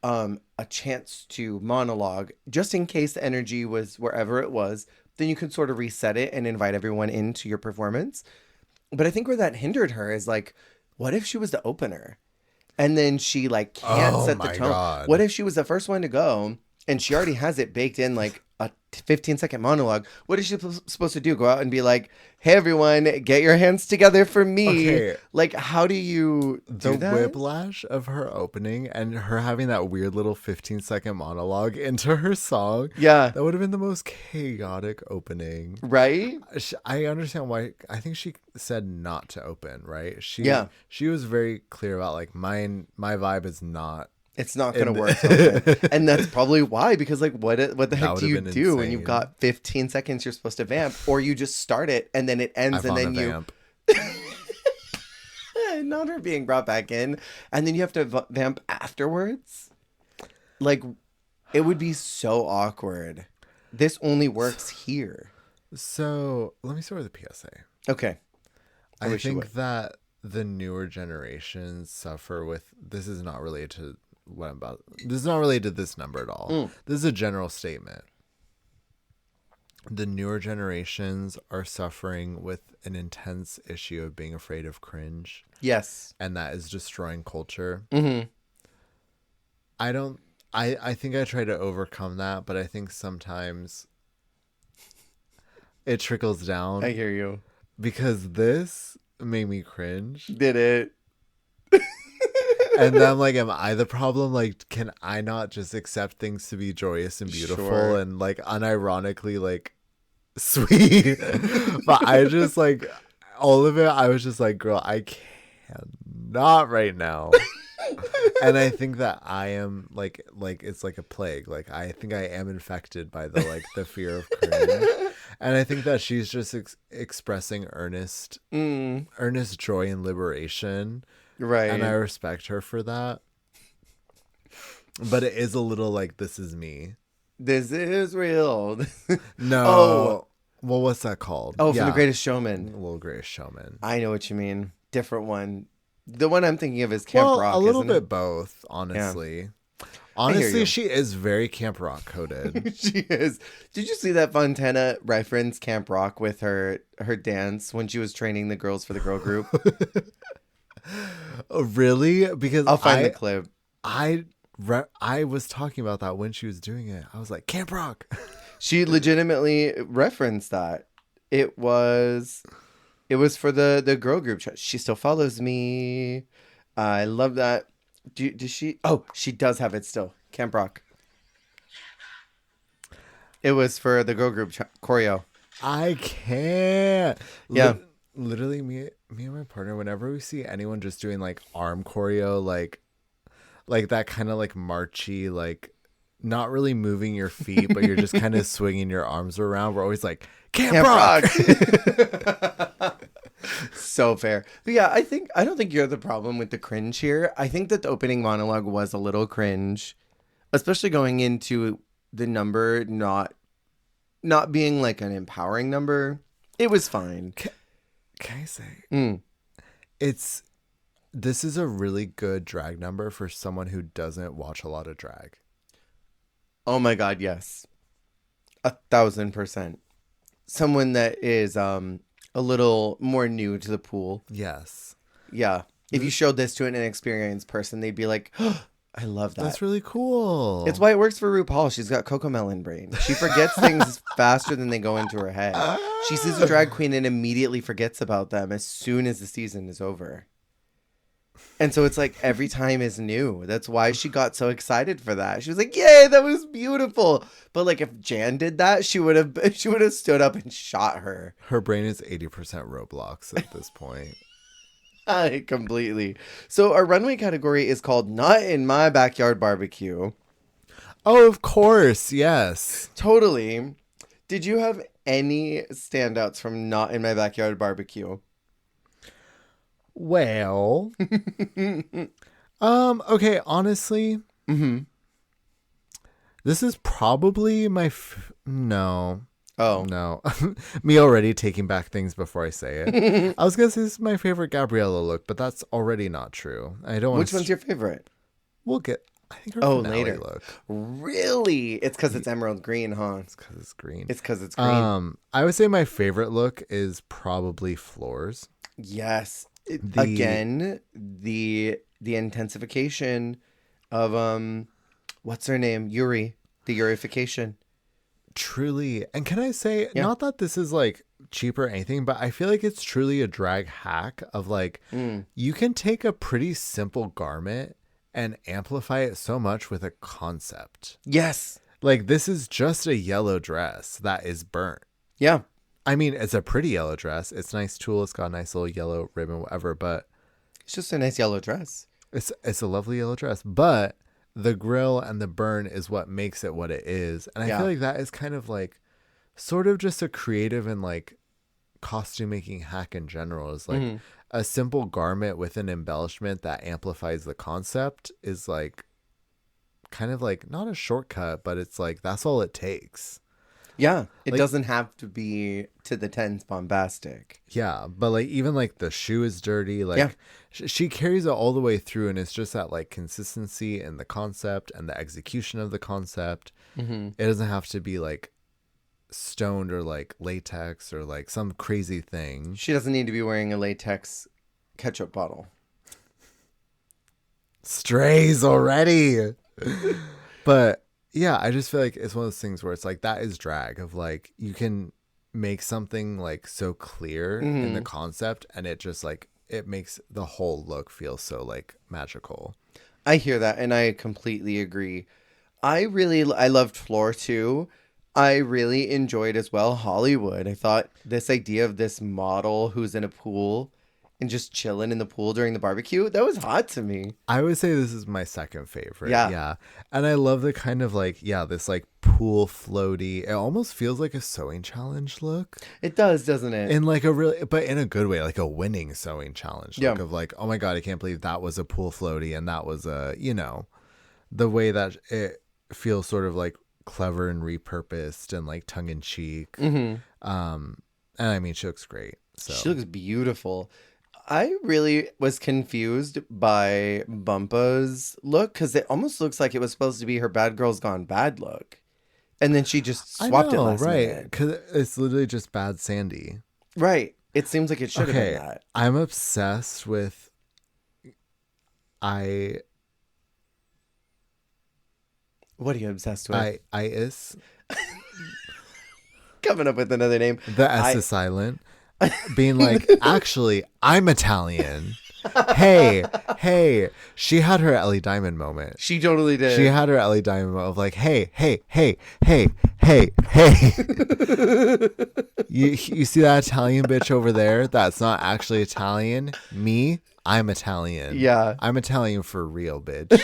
a chance to monologue, just in case the energy was wherever it was. Then you could sort of reset it and invite everyone into your performance. But I think where that hindered her is like, what if she was the opener? And then she like can't set the tone. God. What if she was the first one to go and she already has it baked in like a 15-second monologue? What is she supposed to do? Go out and be like, hey, everyone, get your hands together for me. Okay. Like, how do you do that? The whiplash of her opening and her having that weird little 15-second monologue into her song. Yeah. That would have been the most chaotic opening. Right? I understand why. I think she said not to open, right? She was very clear about like, my vibe is not. It's not going to work. And that's probably why, because like, what the heck do you do when you've got 15 seconds you're supposed to vamp, or you just start it and then it ends and then you vamp. Not her being brought back in and then you have to vamp afterwards. Like, it would be so awkward. This only works here. So let me start with the PSA. Okay. I think that the newer generations suffer with, this is not related to what I'm about. This is not related to this number at all. This is a general statement. The newer generations are suffering with an intense issue of being afraid of cringe. Yes. And that is destroying culture. Mm-hmm. I think I try to overcome that, but I think sometimes it trickles down. I hear you. Because this made me cringe. Did it? And then I'm like, am I the problem? Like, can I not just accept things to be joyous and beautiful and like unironically like sweet? But I just like all of it. I was just like, girl, I cannot right now. And I think that I am like it's like a plague. Like I think I am infected by the fear of cringe. And I think that she's just expressing earnest joy and liberation. Right. And I respect her for that. But it is a little like, this is me. This is real. No. Oh. Well, what's that called? Oh, from The Greatest Showman. Little Greatest Showman. I know what you mean. Different one. The one I'm thinking of is Camp Rock. A little bit both, honestly. Yeah. Honestly, she is very Camp Rock coded. She is. Did you see that Fontana reference Camp Rock with her dance when she was training the girls for the girl group? Really? Because I'll find the clip. I was talking about that when she was doing it. I was like, Camp Rock. She legitimately referenced that. It was for the girl group. She still follows me. I love that. Does she? Oh, she does have it still. Camp Rock. It was for the girl group choreo. I can't. Yeah. Literally, me and my partner, whenever we see anyone just doing like arm choreo, like that kind of like marchy, like not really moving your feet, but you're just kind of swinging your arms around. We're always like, Camp Rock. So fair. But yeah, I don't think you're the problem with the cringe here. I think that the opening monologue was a little cringe, especially going into the number not being like an empowering number. It was fine. Can I say this is a really good drag number for someone who doesn't watch a lot of drag. Oh my God, yes. 1,000%. Someone that is a little more new to the pool. Yes. Yeah. If you showed this to an inexperienced person, they'd be like, oh, I love that. That's really cool. It's why it works for RuPaul. She's got Cocomelon brain. She forgets things faster than they go into her head. She sees a drag queen and immediately forgets about them as soon as the season is over. And so it's like every time is new. That's why she got so excited for that. She was like, yay, that was beautiful. But like if Jan did that, she would have stood up and shot her. Her brain is 80% Roblox at this point. Completely. So our runway category is called Not in My Backyard Barbecue. Oh, of course. Yes. Totally. Did you have any standouts from Not in My Backyard Barbecue? Well, okay, honestly, this is probably my, no. Oh. No. Me already taking back things before I say it. I was going to say this is my favorite Gabriella look, but that's already not true. I don't want Which one's your favorite? We'll get, I think her finale later. Look. Really? It's because it's emerald green, huh? It's because it's green. It's because it's green. I would say my favorite look is probably Floor's. Yes. Again, the intensification of what's her name? Yuri. The Yurification. Truly. And can I say, not that this is like cheap or anything, but I feel like it's truly a drag hack of like, you can take a pretty simple garment and amplify it so much with a concept. Yes. Like this is just a yellow dress that is burnt. Yeah. I mean, it's a pretty yellow dress. It's a nice tulle. It's got a nice little yellow ribbon, whatever, but it's just a nice yellow dress. It's a lovely yellow dress, but the grill and the burn is what makes it what it is. And I feel like that is kind of like sort of just a creative and like costume making hack in general is like a simple garment with an embellishment that amplifies the concept is like kind of like not a shortcut, but it's like that's all it takes. Yeah, it doesn't have to be to the 10s bombastic. Yeah, but like even like the shoe is dirty. Like she carries it all the way through, and it's just that like consistency and the concept and the execution of the concept. It doesn't have to be like stoned or like latex or like some crazy thing. She doesn't need to be wearing a latex ketchup bottle. Strays already. But yeah, I just feel like it's one of those things where it's like that is drag of like you can make something like so clear in the concept and it just like it makes the whole look feel so like magical. I hear that and I completely agree. I loved Floor too. I really enjoyed as well Hollywood. I thought this idea of this model who's in a pool and just chilling in the pool during the barbecue, that was hot to me. I would say this is my second favorite. Yeah. And I love the kind of like, this like pool floaty. It almost feels like a sewing challenge look. It does, doesn't it? In like a really, but in a good way, like a winning sewing challenge look of like, oh my God, I can't believe that was a pool floaty. And that was the way that it feels sort of like clever and repurposed and like tongue in cheek. And I mean, she looks great. So she looks beautiful. I really was confused by Bumpa's look because it almost looks like it was supposed to be her Bad Girls Gone Bad look. And then she just swapped it last minute. Because it's literally just Bad Sandy. Right. It seems like it should have been that. I'm obsessed with... What are you obsessed with? Itis. Coming up with another name. The S is silent. Being like, actually, I'm Italian. Hey. She had her Ellie Diamond moment. She totally did. She had her Ellie Diamond moment of like, hey. You see that Italian bitch over there? That's not actually Italian. Me, I'm Italian. Yeah. I'm Italian for real, bitch.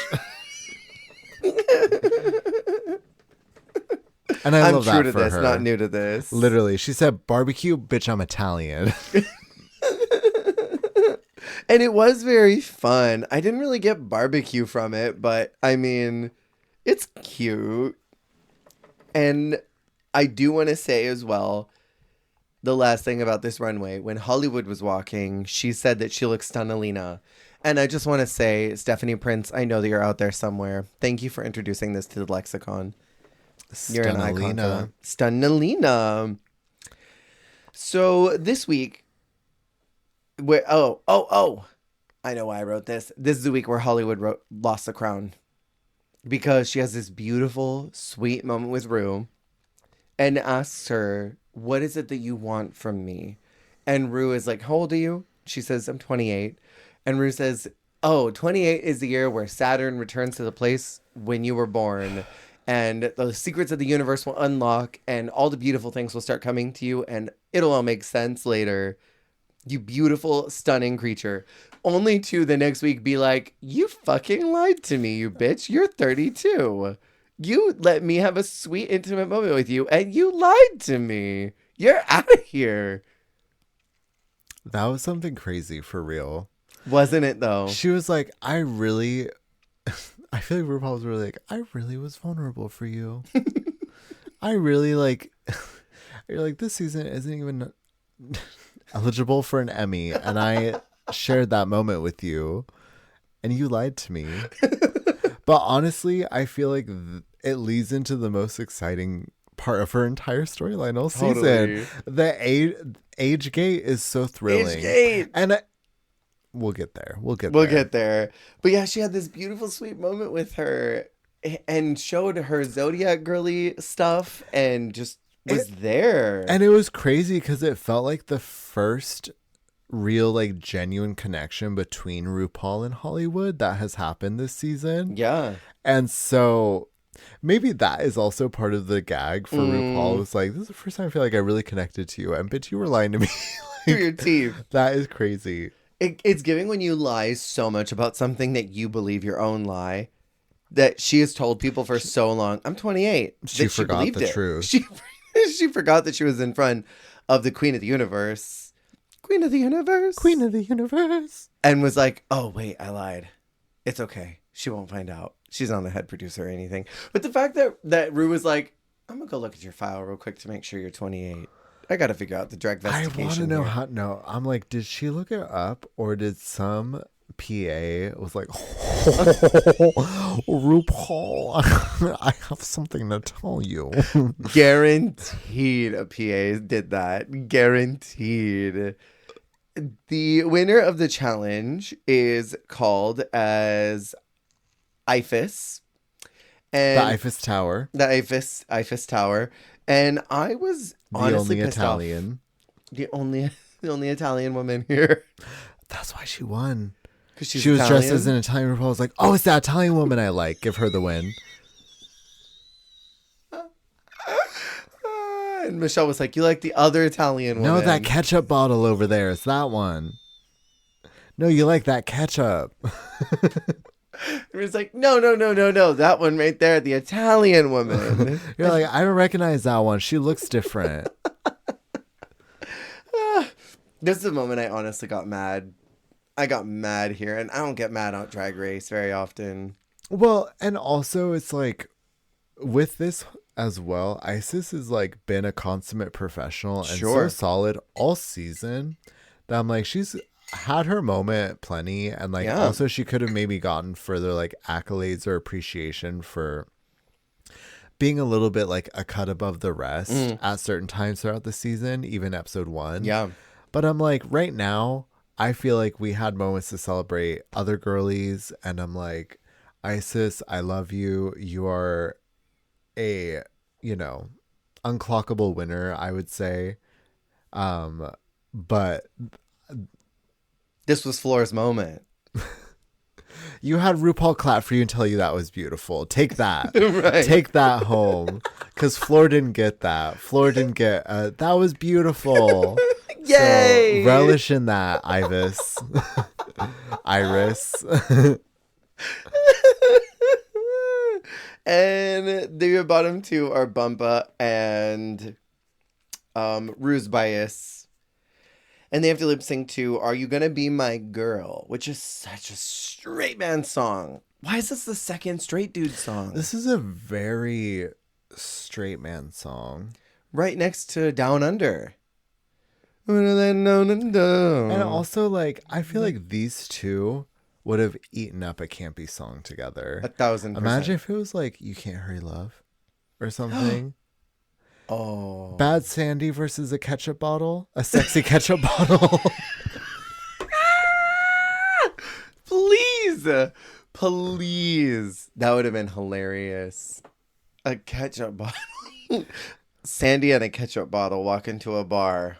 And I love that for her. I'm true to this, not new to this. Literally, she said, barbecue, bitch, I'm Italian. And it was very fun. I didn't really get barbecue from it, but I mean, it's cute. And I do want to say as well, the last thing about this runway, when Hollywood was walking, she said that she looks stunnalina. And I just want to say, Stephanie Prince, I know that you're out there somewhere. Thank you for introducing this to the lexicon. You're an icon. Stunnalina. So this week, I know why I wrote this. This is the week where Hollywood lost the crown. Because she has this beautiful, sweet moment with Ru and asks her, what is it that you want from me? And Ru is like, how old are you? She says, I'm 28. And Ru says, 28 is the year where Saturn returns to the place when you were born. And the secrets of the universe will unlock and all the beautiful things will start coming to you. And it'll all make sense later. You beautiful, stunning creature. Only to the next week be like, you fucking lied to me, you bitch. You're 32. You let me have a sweet, intimate moment with you and you lied to me. You're out of here. That was something crazy for real. Wasn't it though? She was like, I feel like RuPaul was really like, I really was vulnerable for you. I really like, you're like, this season isn't even eligible for an Emmy. And I shared that moment with you and you lied to me. But honestly, I feel like it leads into the most exciting part of her entire storyline all season. The age gate is so thrilling. Age gate. And we'll get there. We'll get there. But yeah, she had this beautiful, sweet moment with her and showed her Zodiac girly stuff and just was there. And it was crazy because it felt like the first real, like, genuine connection between RuPaul and Hollywood that has happened this season. Yeah. And so maybe that is also part of the gag for RuPaul. It was like, this is the first time I feel like I really connected to you. And bitch, you were lying to me. Through your teeth. That is crazy. It's giving when you lie so much about something that you believe your own lie that she has told people for so long. I'm 28. She forgot the truth. She forgot that she was in front of the Queen of the Universe. Queen of the Universe. Queen of the Universe. And was like, oh, wait, I lied. It's okay. She won't find out. She's not the head producer or anything. But the fact that Ru was like, I'm going to go look at your file real quick to make sure you're 28. I got to figure out the drag investigation. I want to know how. No, I'm like, did she look it up or did some PA was like, RuPaul, I have something to tell you. Guaranteed a PA did that. Guaranteed. The winner of the challenge is called as IFIS. And the Eiffel Tower. The Eiffel Tower. And I was honestly pissed Italian. Off. The only Italian woman here. That's why she won. Because she was dressed as an Italian RuPaul. I was like, oh, it's that Italian woman I like. Give her the win. And Michelle was like, you like the other Italian woman. No, that ketchup bottle over there. It's that one. No, you like that ketchup. It was like, no. That one right there, the Italian woman. You're like, I don't recognize that one. She looks different. This is the moment I honestly got mad. I got mad here, and I don't get mad on Drag Race very often. Well, and also it's like, with this as well, Isis has like been a consummate professional and so solid all season that I'm like, she's had her moment plenty, and like also she could have maybe gotten further like accolades or appreciation for being a little bit like a cut above the rest at certain times throughout the season, even episode 1. Yeah. But I'm like, right now, I feel like we had moments to celebrate other girlies, and I'm like, Isis, I love you. You are a, unclockable winner, I would say. But this was Flora's moment. You had RuPaul clap for you and tell you that was beautiful. Take that. Right. Take that home. Because Flora didn't get that. Flora didn't get, that was beautiful. Yay! So relish in that, Iris. And the bottom two are Bumpa and Rue's Bias. And they have to lip sync to Are You Gonna Be My Girl, which is such a straight man song. Why is this the second straight dude song? This is a very straight man song. Right next to Down Under. And also, like, I feel like these two would have eaten up a campy song together. 1,000%. Imagine if it was like You Can't Hurry Love or something. Oh. Bad Sandy versus a ketchup bottle. A sexy ketchup bottle. Please. That would have been hilarious. A ketchup bottle. Sandy and a ketchup bottle walk into a bar.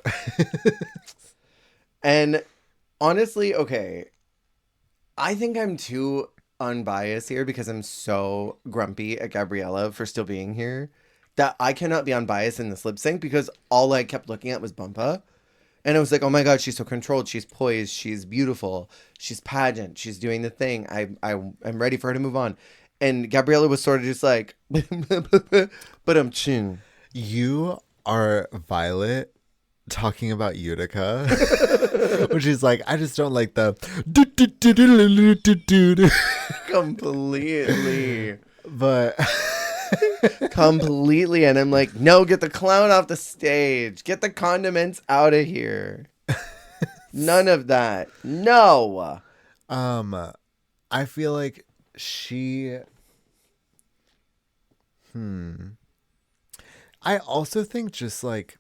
And honestly, okay, I think I'm too unbiased here because I'm so grumpy at Gabriella for still being here that I cannot be unbiased in this lip sync because all I kept looking at was Bumpa. And I was like, oh my God, she's so controlled. She's poised. She's beautiful. She's pageant. She's doing the thing. I'm ready for her to move on. And Gabriella was sort of just like, but I'm chin. You are Violet talking about Utica, which is like, I just don't like the completely. But completely. And I'm like, no, get the clown off the stage. Get the condiments out of here. None of that. No. I feel like she... I also think just like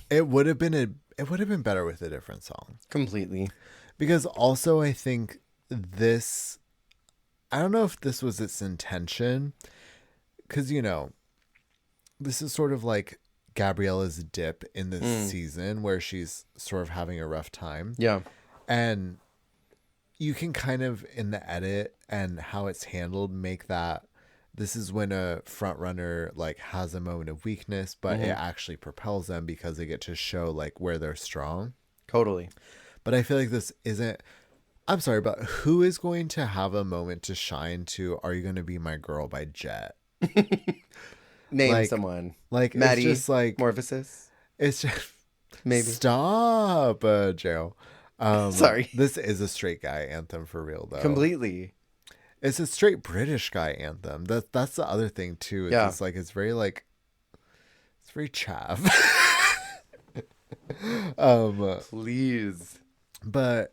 it would have been better with a different song. Completely. Because also I think this, I don't know if this was its intention, because this is sort of like Gabriella's dip in this season where she's sort of having a rough time. Yeah. And you can kind of, in the edit and how it's handled, make that this is when a front runner like has a moment of weakness, but it actually propels them because they get to show like where they're strong. Totally. But I feel like this isn't, I'm sorry, but who is going to have a moment to shine to Are You Gonna Be My Girl by Jet? Name someone. Like Maddie, it's just like Morphosis. It's just maybe. Stop, Joe. Sorry. This is a straight guy anthem for real though. Completely. It's a straight British guy anthem. That's the other thing too. It's like it's very chav. Please. But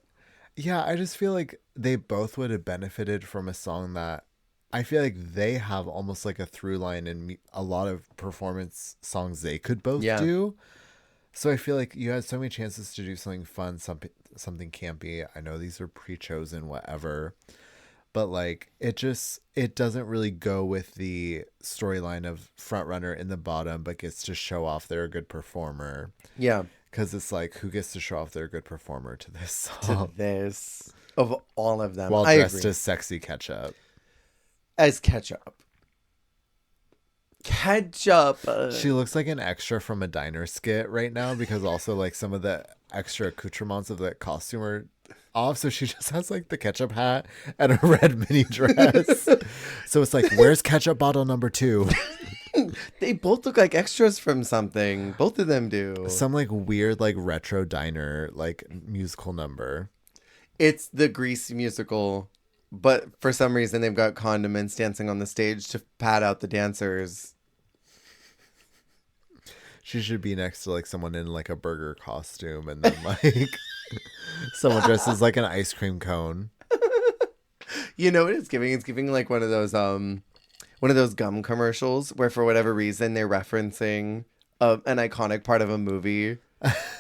yeah, I just feel like they both would have benefited from a song that I feel like they have almost like a through line in a lot of performance songs they could both do. So I feel like you had so many chances to do something fun, something campy. I know these are pre-chosen, whatever. but like it doesn't really go with the storyline of front runner in the bottom, but gets to show off they're a good performer. Yeah. Because it's like, who gets to show off they're a good performer to this song? To this. Of all of them. While dressed as sexy Ketchup. As Ketchup. Ketchup. She looks like an extra from a diner skit right now, because also like some of the extra accoutrements of that costume are off. So she just has like the ketchup hat and a red mini dress. So it's like, where's ketchup bottle number 2? They both look like extras from something. Both of them do. Some like weird like retro diner like musical number. It's the Grease musical, but for some reason they've got condiments dancing on the stage to pad out the dancers. She should be next to like someone in like a burger costume, and then like someone dressed as like an ice cream cone. You know what it's giving? It's giving like one of those gum commercials where for whatever reason they're referencing an iconic part of a movie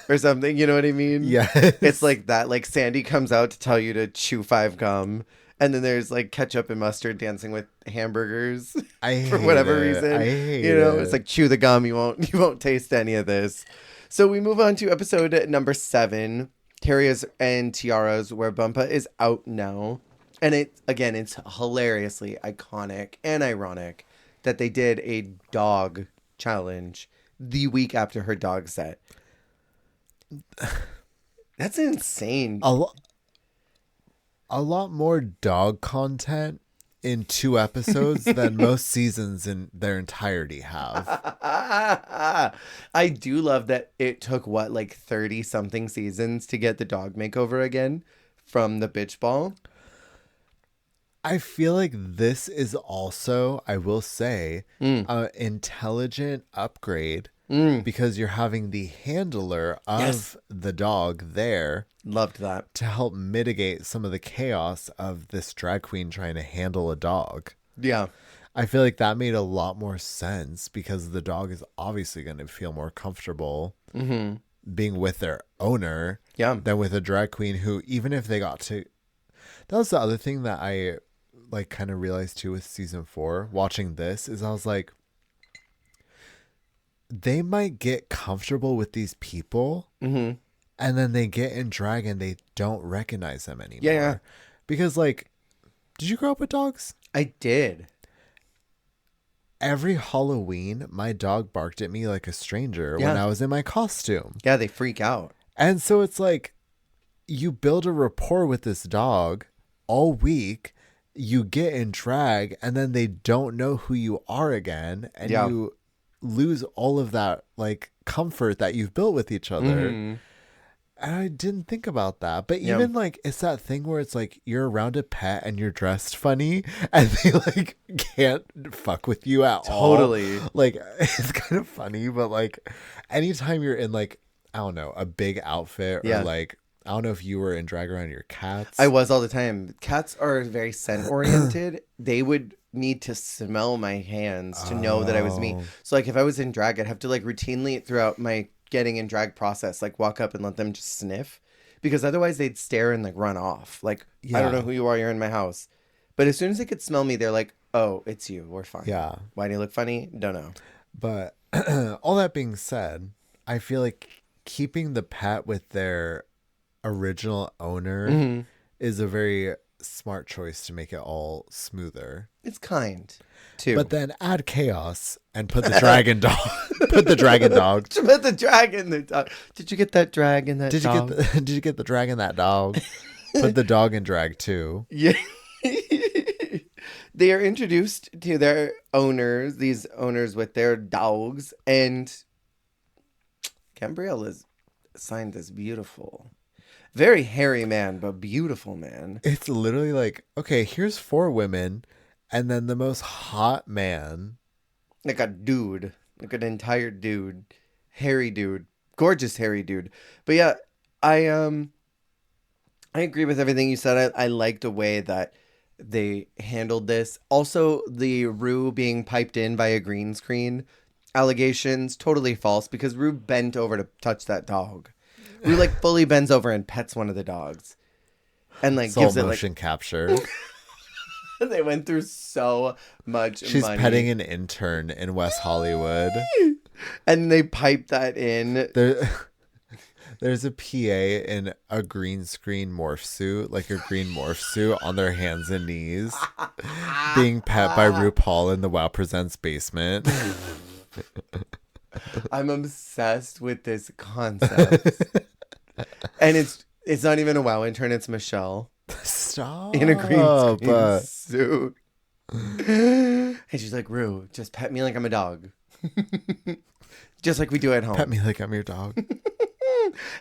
or something. You know what I mean? Yeah. It's like that. Like Sandy comes out to tell you to chew 5 gum. And then there's like ketchup and mustard dancing with hamburgers for whatever reason. I hate it's like chew the gum. You won't taste any of this. So we move on to episode number 7, Terriers and Tiaras, where Bumpa is out now. And it's hilariously iconic and ironic that they did a dog challenge the week after her dog set. That's insane. A lot more dog content in 2 episodes than most seasons in their entirety have. I do love that it took, 30-something seasons to get the dog makeover again from the bitch ball. I feel like this is also, I will say, an intelligent upgrade because you're having the handler of the dog there. Loved that. To help mitigate some of the chaos of this drag queen trying to handle a dog. Yeah. I feel like that made a lot more sense because the dog is obviously going to feel more comfortable being with their owner than with a drag queen who, even if they got to... That was the other thing that I kind of realized too with season 4 watching this is I was like, they might get comfortable with these people and then they get in drag and they don't recognize them anymore. Yeah. Because did you grow up with dogs? I did. Every Halloween, my dog barked at me like a stranger when I was in my costume. Yeah, they freak out. And so it's like, you build a rapport with this dog all week, you get in drag, and then they don't know who you are again, and you lose all of that comfort that you've built with each other. And I didn't think about that. But even it's that thing where it's like you're around a pet and you're dressed funny and they can't fuck with you at all. Totally. It's kind of funny, but anytime you're in I don't know, a big outfit or I don't know if you were in drag around your cats. I was all the time. Cats are very scent oriented. They would need to smell my hands to know that I was me. So if I was in drag, I'd have to routinely throughout my getting in drag process, walk up and let them just sniff, because otherwise they'd stare and run off. I don't know who you are. You're in my house. But as soon as they could smell me, they're like, oh, it's you. We're fine. Yeah. Why do you look funny? Don't know. But all that being said, I feel like keeping the pet with their original owner is a very smart choice to make it all smoother. It's kind too. But then add chaos and put the dragon dog. Put the dragon dog. Put the dragon the dog. Did you get that drag in that dog? Did you get the drag in that dog? Put the dog in drag too. Yeah. They are introduced to their owners, these owners with their dogs, and Gabrielle is assigned this beautiful, very hairy man, but beautiful man. It's literally okay, here's 4 women, and then the most hot man. Like a dude. Like an entire dude. Hairy dude. Gorgeous hairy dude. But yeah, I agree with everything you said. I like the way that they handled this. Also, the Rue being piped in by a green screen allegations, totally false, because Rue bent over to touch that dog. Rue fully bends over and pets one of the dogs. And gives it motion capture. They went through so much She's money. petting an intern in West Hollywood. And they piped that in. There's a PA in a green screen morph suit, like a green morph suit, on their hands and knees, being pet by RuPaul in the Wow Presents basement. I'm obsessed with this concept. And it's not even a Wow intern, it's Michelle. Stop. In a green screen suit. And she's like, Ru, just pet me like I'm a dog. Just like we do at home. Pet me like I'm your dog.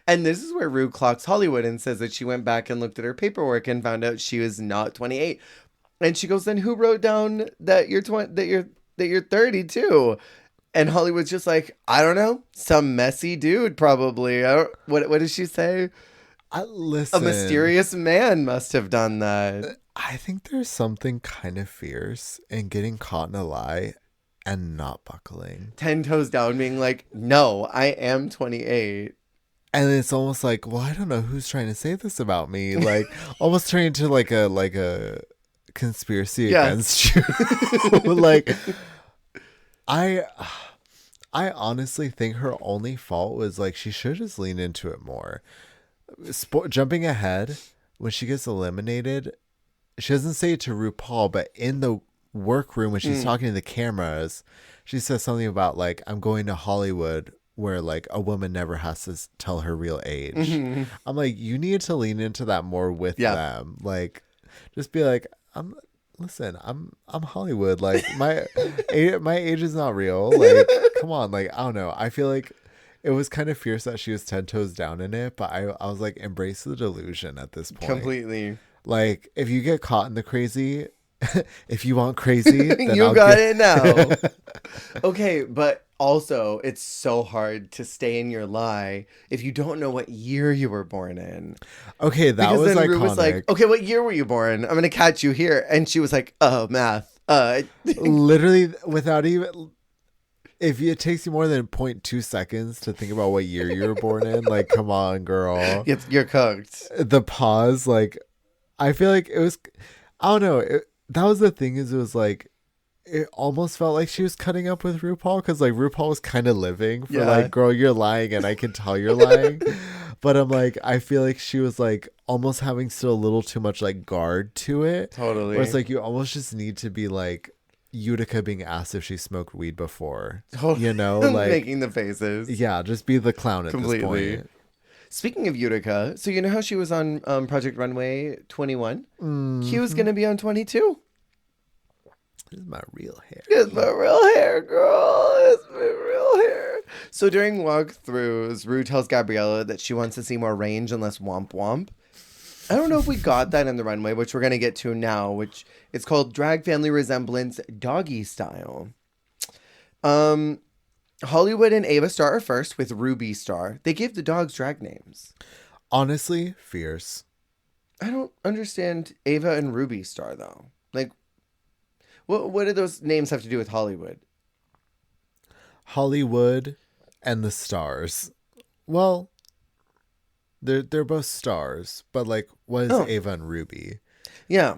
And this is where Ru clocks Hollywood and says that she went back and looked at her paperwork and found out she was not 28. And she goes, then who wrote down that you're 32? And Hollywood's just like, I don't know, some messy dude probably. What does she say? Listen, a mysterious man must have done that. I think there's something kind of fierce in getting caught in a lie and not buckling. 10 toes down, being like, no, I am 28. And it's almost like, well, I don't know who's trying to say this about me. Like, almost turning into like a conspiracy against you. Like, I honestly think her only fault was like she should just lean into it more. Jumping ahead, when she gets eliminated, she doesn't say it to RuPaul, but in the workroom when she's talking to the cameras, she says something about like, I'm going to Hollywood where like a woman never has to tell her real age. Mm-hmm. I'm like, you need to lean into that more with them. Like, just be like, I'm Hollywood. Like my age is not real. Like, come on. Like, I don't know. I feel like it was kind of fierce that she was 10 toes down in it, but I was like, embrace the delusion at this point. Completely. Like, if you get caught in the crazy, if you want crazy, then you got it now. Okay, but also, it's so hard to stay in your lie if you don't know what year you were born in. Okay, that was iconic. Ru was like, okay, what year were you born? I'm going to catch you here. And she was like, oh, math. Literally, without even... If it takes you more than 0.2 seconds to think about what year you were born in, like, come on, girl. You're cooked. The pause, like, I feel like it was... I don't know. That was the thing, is it was like... It almost felt like she was cutting up with RuPaul, because like RuPaul was kind of living for like, girl, you're lying and I can tell you're lying. But I'm like, I feel like she was like almost having still a little too much like guard to it. Totally. Where it's like you almost just need to be like Utica being asked if she smoked weed before. Totally. You know, like making the faces. Yeah, just be the clown at this point. Speaking of Utica, so you know how she was on Project Runway 21? Mm-hmm. He was going to be on 22. This is my real hair. It's my real hair, girl. It's my real hair. So during walkthroughs, Ru tells Gabriella that she wants to see more range and less womp womp. I don't know if we got that in the runway, which we're going to get to now, which it's called Drag Family Resemblance Doggy Style. Hollywood and Ava Star are first with Ruby Star. They gave the dogs drag names. Honestly, fierce. I don't understand Ava and Ruby Star, though. Like, what do those names have to do with Hollywood? Hollywood and the stars. Well, they're both stars, but like, what is Ava and Ruby? Yeah.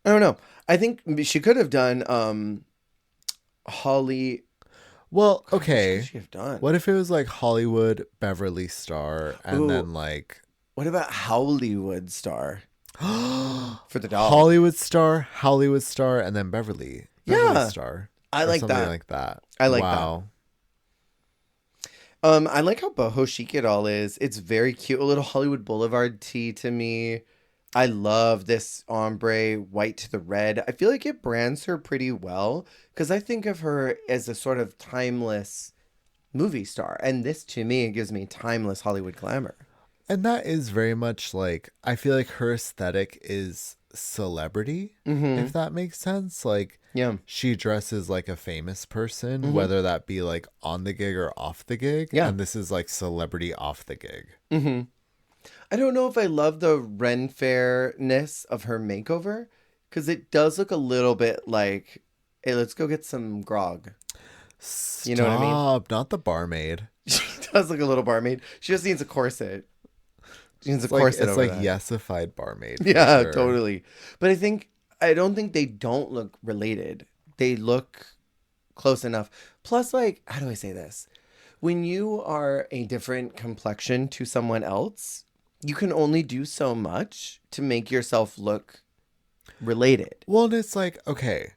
I don't know. I think she could have done Holly. Well, okay. What could she have done? What if it was like Hollywood, Beverly Star, and then like... What about Hollywood Star? For the dog. Hollywood Star, and then Beverly Star. I like that. Like that. I like that. I like how boho chic it all is. It's very cute. A little Hollywood Boulevard tee to me. I love this ombre white to the red. I feel like it brands her pretty well because I think of her as a sort of timeless movie star. And this, to me, gives me timeless Hollywood glamour. And that is very much like, I feel like her aesthetic is celebrity, if that makes sense. Like, she dresses like a famous person, whether that be like on the gig or off the gig. Yeah. And this is like celebrity off the gig. Mm-hmm. I don't know if I love the Ren Fair-ness of her makeover, because it does look a little bit like, hey, let's go get some grog. Stop, you know what I mean? Not the barmaid. She does look a little barmaid. She just needs a corset. She needs a corset over that. It's like yesified barmaid. Yeah, sure. Totally. But I don't think they don't look related. They look close enough. Plus, like, how do I say this? When you are a different complexion to someone else, you can only do so much to make yourself look related. Well, and it's like, okay,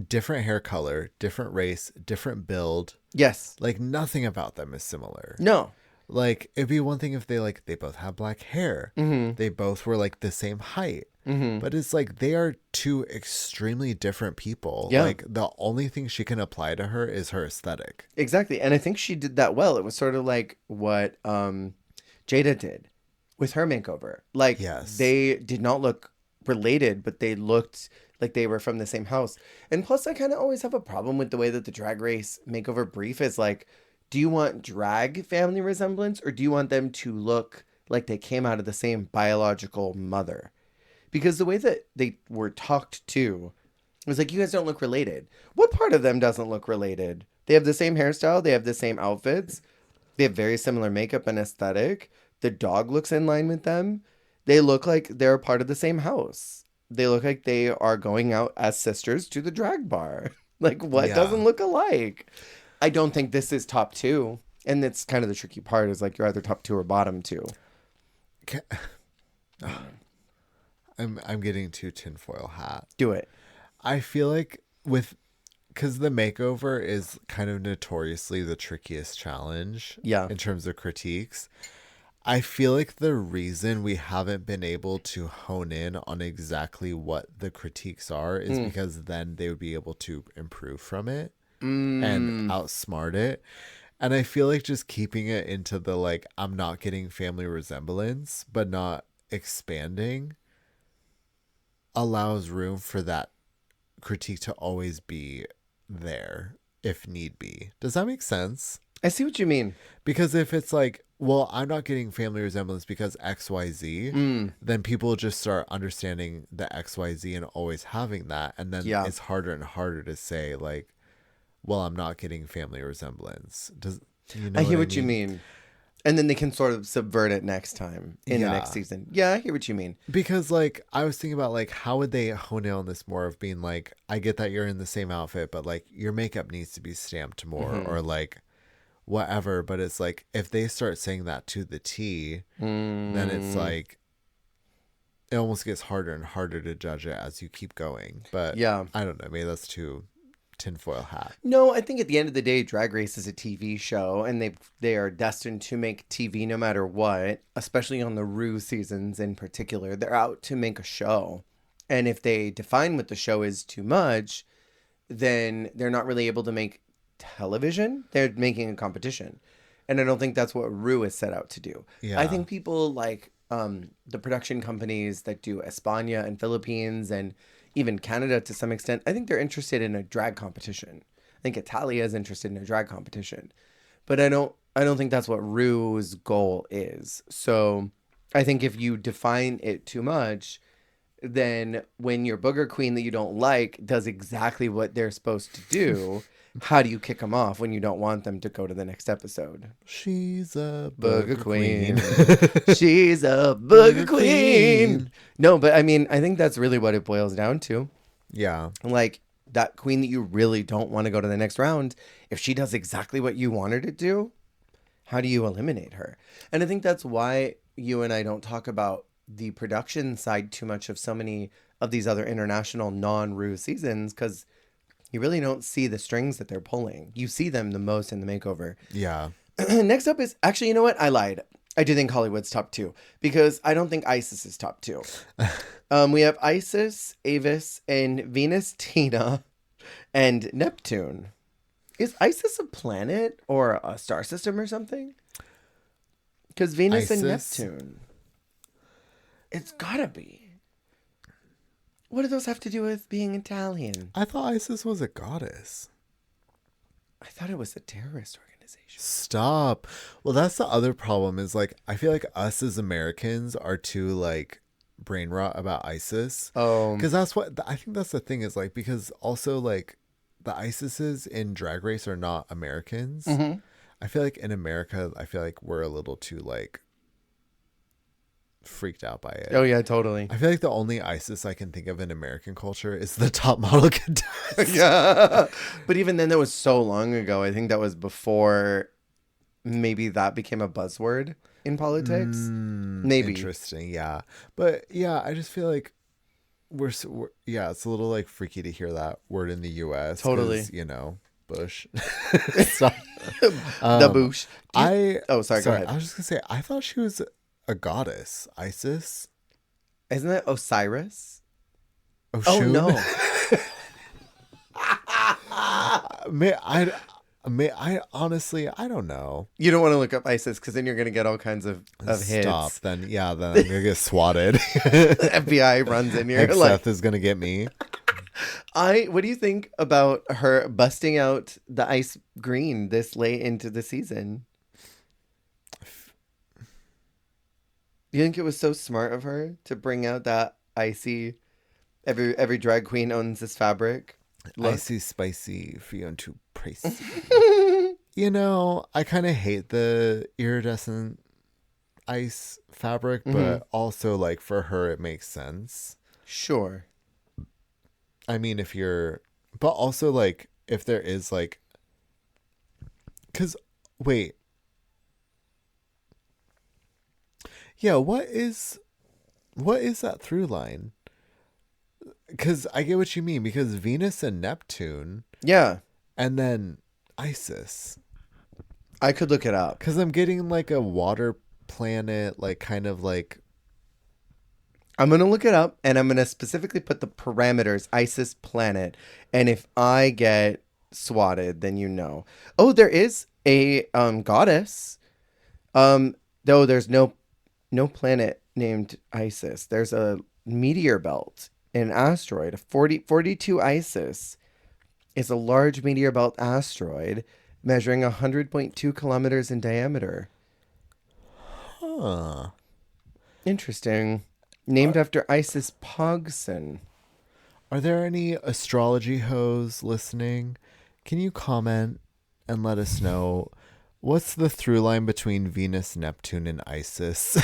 different hair color, different race, different build. Yes. Like, nothing about them is similar. No. Like, it'd be one thing if they both have black hair. Mm-hmm. They both were like the same height. Mm-hmm. But it's like they are two extremely different people. Yeah. Like, the only thing she can apply to her is her aesthetic. Exactly. And I think she did that well. It was sort of like what Jada did with her makeover. Like, yes. They did not look related, but they looked like they were from the same house. And plus, I kind of always have a problem with the way that the Drag Race makeover brief is like, do you want drag family resemblance, or do you want them to look like they came out of the same biological mother? Because the way that they were talked to was like, you guys don't look related. What part of them doesn't look related? They have the same hairstyle. They have the same outfits. They have very similar makeup and aesthetic. The dog looks in line with them. They look like they're part of the same house. They look like they are going out as sisters to the drag bar. Like, what doesn't look alike? I don't think this is top two. And it's kind of the tricky part is like, you're either top two or bottom two. I'm getting too tinfoil hat. Do it. I feel like because the makeover is kind of notoriously the trickiest challenge in terms of critiques. I feel like the reason we haven't been able to hone in on exactly what the critiques are is because then they would be able to improve from it and outsmart it. And I feel like just keeping it into the like, I'm not getting family resemblance, but not expanding allows room for that critique to always be there if need be. Does that make sense? I see what you mean. Because if it's like, well, I'm not getting family resemblance because XYZ, then people just start understanding the XYZ and always having that. And then it's harder and harder to say like, well, I'm not getting family resemblance. I hear what you mean. And then they can sort of subvert it next time in the next season. Yeah, I hear what you mean. Because, like, I was thinking about, like, how would they hone in on this more of being like, I get that you're in the same outfit, but, like, your makeup needs to be stamped more or, like, whatever. But it's like, if they start saying that to the T, then it's like, it almost gets harder and harder to judge it as you keep going. But, I don't know. Maybe that's too tinfoil hat. No, I think at the end of the day, Drag Race is a TV show, and they are destined to make TV no matter what, especially on the Ru seasons in particular. They're out to make a show. And if they define what the show is too much, then they're not really able to make television. They're making a competition. And I don't think that's what Ru is set out to do. Yeah. I think people like the production companies that do España and Philippines and even Canada to some extent, I think they're interested in a drag competition. I think Italia is interested in a drag competition. But I don't think that's what Ru's goal is. So I think if you define it too much, then when your booger queen that you don't like does exactly what they're supposed to do, how do you kick them off when you don't want them to go to the next episode? She's a booger queen. She's a booger queen. No, but I mean, I think that's really what it boils down to. Yeah. Like that queen that you really don't want to go to the next round, if she does exactly what you want her to do, how do you eliminate her? And I think that's why you and I don't talk about the production side too much of so many of these other international non-Ru seasons, because you really don't see the strings that they're pulling. You see them the most in the makeover. Yeah. Next up is, actually, you know what? I lied. I do think Hollywood's top two, because I don't think Isis is top two. We have Isis, Avis, and Venus, Tina, and Neptune. Is Isis a planet or a star system or something? Because Venus and Neptune. It's gotta be. What do those have to do with being Italian? I thought Isis was a goddess. I thought it was a terrorist organization. Stop. Well, that's the other problem is, like, I feel like us as Americans are too, like, brain rot about ISIS. Oh. Because that's what, I think that's the thing is, like, because also, like, the ISISes in Drag Race are not Americans. Mm-hmm. I feel like in America, I feel like we're a little too, like, freaked out by it. Oh yeah, totally. I feel like the only ISIS I can think of in American culture is the top model contest. Yeah. But even then, that was so long ago. I think that was before maybe that became a buzzword in politics. Maybe. Interesting, yeah. But yeah, I just feel like we're it's a little like freaky to hear that word in the US. Totally. You know, Bush. The Bush. Sorry, go ahead. I was just gonna say, I thought she was a goddess. Isis? Isn't that Osiris? Oh no. I honestly, I don't know. You don't want to look up ISIS because then you're going to get all kinds of hits. Stop. Then I'm going to get swatted. The FBI runs in here. Seth is going to get me. What do you think about her busting out the ice green this late into the season? Do you think it was so smart of her to bring out that icy, every drag queen owns this fabric look? Icy, spicy, Fion too pricey. You know, I kind of hate the iridescent ice fabric, but also like for her, it makes sense. Sure. I mean, but also like if there is like, because wait. Yeah, what is that through line? Because I get what you mean, because Venus and Neptune. Yeah. And then Isis. I could look it up. Because I'm getting like a water planet, like kind of like. I'm going to look it up and I'm going to specifically put the parameters, Isis planet. And if I get swatted, then you know. Oh, there is a goddess. Though there's no planet named Isis. There's a meteor belt, an asteroid, 42 Isis is a large meteor belt asteroid measuring 100.2 kilometers in diameter. Huh. Interesting. Named after Isis Pogson. Are there any astrology hoes listening? Can you comment and let us know what's the through line between Venus, Neptune, and Isis?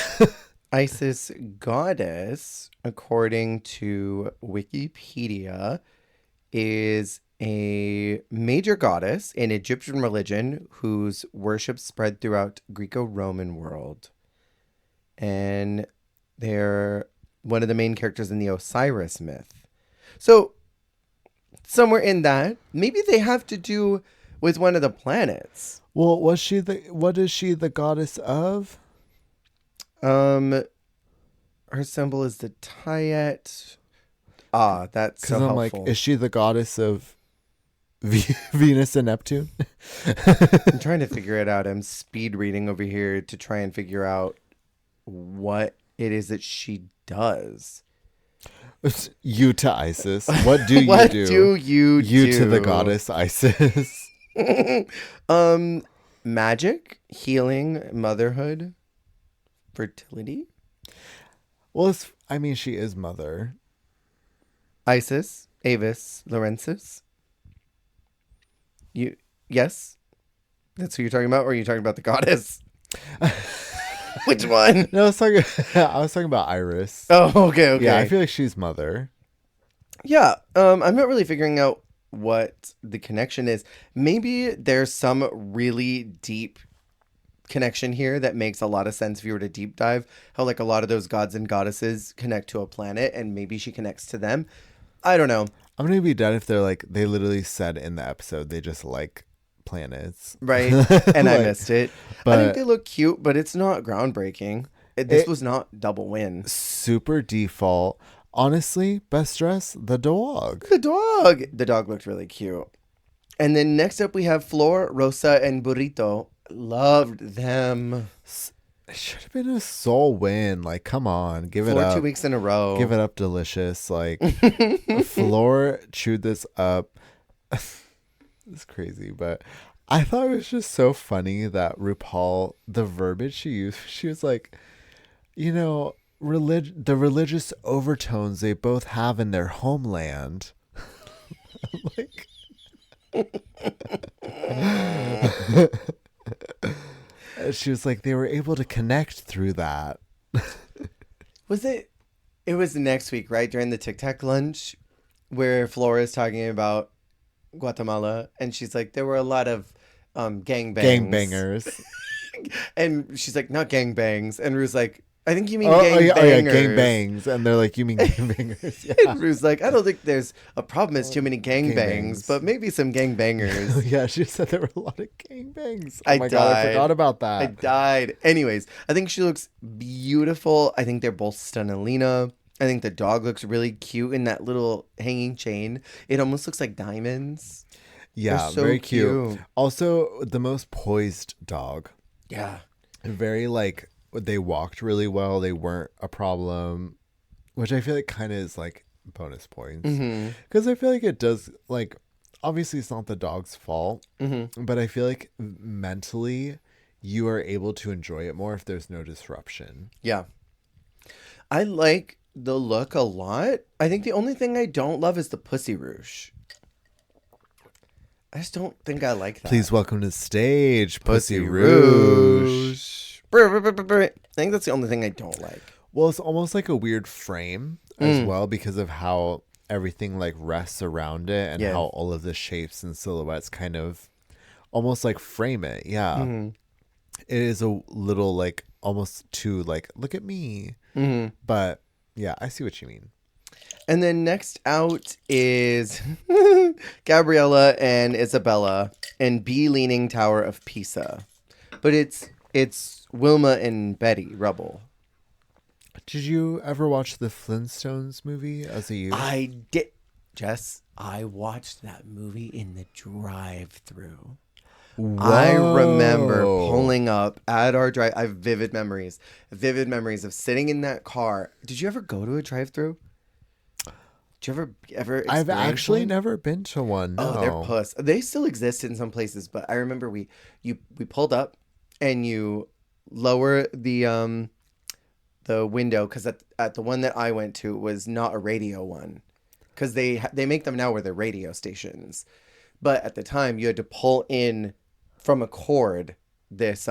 Isis goddess, according to Wikipedia, is a major goddess in Egyptian religion whose worship spread throughout Greco-Roman world. And they're one of the main characters in the Osiris myth. So somewhere in that, maybe they have to do with one of the planets. Well, what is she the goddess of? Her symbol is the Tayet. That's so helpful. Like, is she the goddess of Venus and Neptune? I'm trying to figure it out. I'm speed reading over here to try and figure out what it is that she does. You to Isis. What do you what do? What do you do? You to the goddess Isis. Magic, healing, motherhood, fertility. Well, she is mother. Isis, Avis, Laurensis. Yes? That's who you're talking about, or are you talking about the goddess? Which one? No, I was talking about Iris. Oh, okay. Yeah, I feel like she's mother. Yeah, I'm not really figuring out what the connection is. Maybe there's some really deep connection here that makes a lot of sense if you were to deep dive. How like a lot of those gods and goddesses connect to a planet, and maybe she connects to them. I don't know. I'm gonna be dead if they're like, they literally said in the episode they just like planets, right? And I missed it. But I think they look cute, but it's not groundbreaking. This was not double win. Super default. Honestly, best dress, the dog. The dog looked really cute. And then next up we have Flor, Rosa, and Burrito. Loved them. It should have been a soul win. Like, come on, give it up. 2 weeks in a row. Give it up, delicious. Like, Flor chewed this up. It's crazy, but I thought it was just so funny that RuPaul, the verbiage she used, she was like, you know, the religious overtones they both have in their homeland. Like, she was like, they were able to connect through that. Was it? It was next week, right? During the Tic Tac lunch where Flora is talking about Guatemala. And she's like, there were a lot of gangbangs. Gangbangers. And she's like, not gangbangs. And Rue's like, I think you mean gangbangers. Oh, yeah, gangbangs. And they're like, you mean gangbangers. Yeah. And Rue's like, I don't think there's a problem as too many gangbangs, but maybe some gangbangers. Yeah, she said there were a lot of gangbangs. Oh my God, I forgot about that. I died. Anyways, I think she looks beautiful. I think they're both stunnalina. I think the dog looks really cute in that little hanging chain. It almost looks like diamonds. Yeah, so very cute. Also, the most poised dog. Yeah. Very like, they walked really well. They weren't a problem, which I feel like kind of is like bonus points. Because I feel like it does, like, obviously it's not the dog's fault, but I feel like mentally you are able to enjoy it more if there's no disruption. Yeah. I like the look a lot. I think the only thing I don't love is the pussy rouge. I just don't think I like that. Please welcome to the stage, Pussy Rouge. I think that's the only thing I don't like. Well, it's almost like a weird frame as well because of how everything like rests around it and how all of the shapes and silhouettes kind of almost like frame it. Yeah. It is a little like almost too like, look at me. But yeah, I see what you mean. And then next out is Gabriella and Isabella in B Leaning Tower of Pisa. But it's Wilma and Betty Rubble. Did you ever watch the Flintstones movie as a youth? I did. Jess, I watched that movie in the drive-thru. I remember pulling up at our drive. I have vivid memories of sitting in that car. Did you ever go to a drive-thru? Did you ever I've actually never been to one. No. Oh, they're puss. They still exist in some places, but I remember we pulled up and you lower the window because at the one that I went to was not a radio one because they make them now where they're radio stations, but at the time you had to pull in from a cord this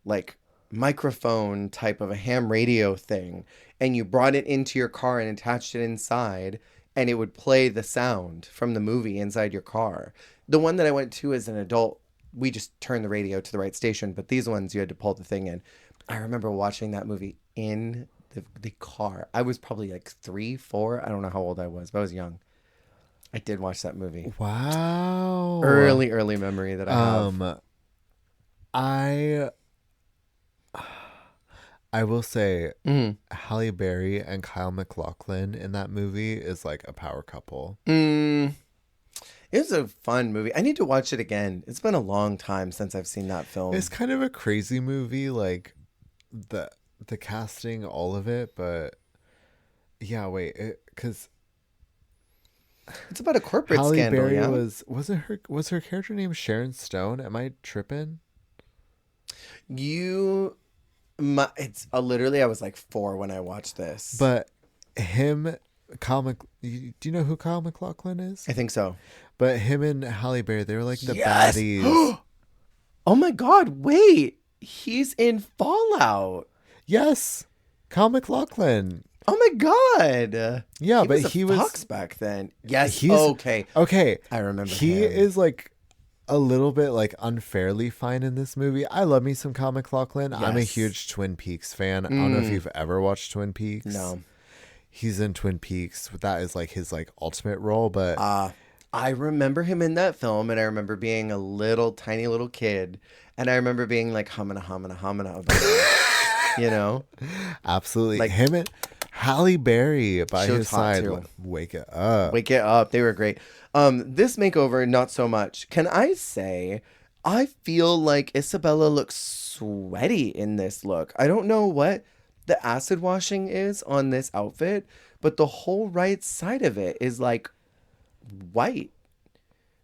like microphone type of a ham radio thing, and you brought it into your car and attached it inside, and it would play the sound from the movie inside your car. The one that I went to as an adult, we just turned the radio to the right station, but these ones you had to pull the thing in. I remember watching that movie in the car. I was probably like 3, 4. I don't know how old I was, but I was young. I did watch that movie. Wow. Early memory that I have. I will say Halle Berry and Kyle MacLachlan in that movie is like a power couple. It was a fun movie. I need to watch it again. It's been a long time since I've seen that film. It's kind of a crazy movie, like the casting, all of it. But yeah, wait, because it's about a corporate Halle scandal. Berry Yeah, was her character named Sharon Stone? Am I tripping? It's literally I was like 4 when I watched this. But him, do you know who Kyle MacLachlan is? I think so. But him and Halle Berry, they were like the baddies. Oh my God! Wait, he's in Fallout. Yes, Kyle MacLachlan. Oh my God! Yeah, but he was Fox back then. Yes. Okay. I remember. He is like a little bit like unfairly fine in this movie. I love me some Kyle MacLachlan. Yes. I'm a huge Twin Peaks fan. I don't know if you've ever watched Twin Peaks. No. He's in Twin Peaks. That is like his like ultimate role. But I remember him in that film, and I remember being a tiny little kid, and I remember being like humana about it. You know, absolutely. Like him and Halle Berry by his side. Wake it up. Wake it up. They were great. This makeover, not so much. Can I say, I feel like Isabella looks sweaty in this look. I don't know what the acid washing is on this outfit, but the whole right side of it is like white.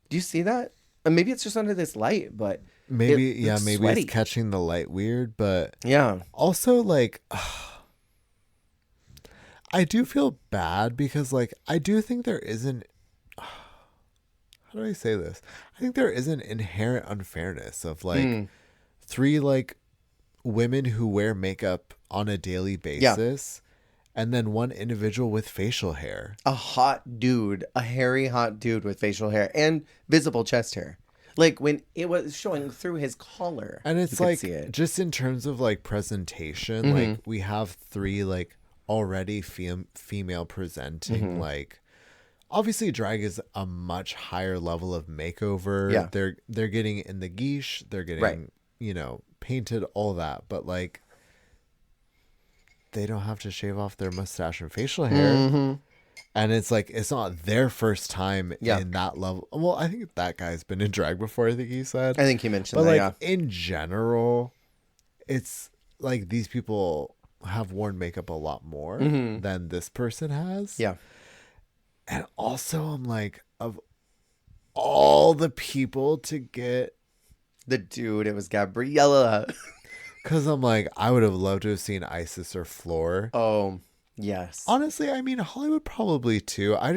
Do you see that? And maybe it's just under this light, but maybe sweaty. It's catching the light weird, but yeah. Also, like, I do feel bad because, like, I do think there isn't. How do I say this? I think there is an inherent unfairness of like 3 like women who wear makeup on a daily basis. And then one individual with facial hair. A hot dude, a hairy hot dude with facial hair and visible chest hair. Like when it was showing through his collar. And it's like, just in terms of like presentation, like we have 3 like already female presenting, like obviously drag is a much higher level of makeover. Yeah. They're getting in the guiche, they're getting, you know, painted, all that. But like, they don't have to shave off their mustache and facial hair. And it's like, it's not their first time in that level. Well, I think that guy's been in drag before, I think he said. I think he mentioned but that, like, in general, it's like these people have worn makeup a lot more than this person has. Yeah. And also, I'm like, of all the people to get... The dude, it was Gabriella. Because I'm like, I would have loved to have seen Isis or Floor. Oh, yes. Honestly, I mean, Hollywood probably too. I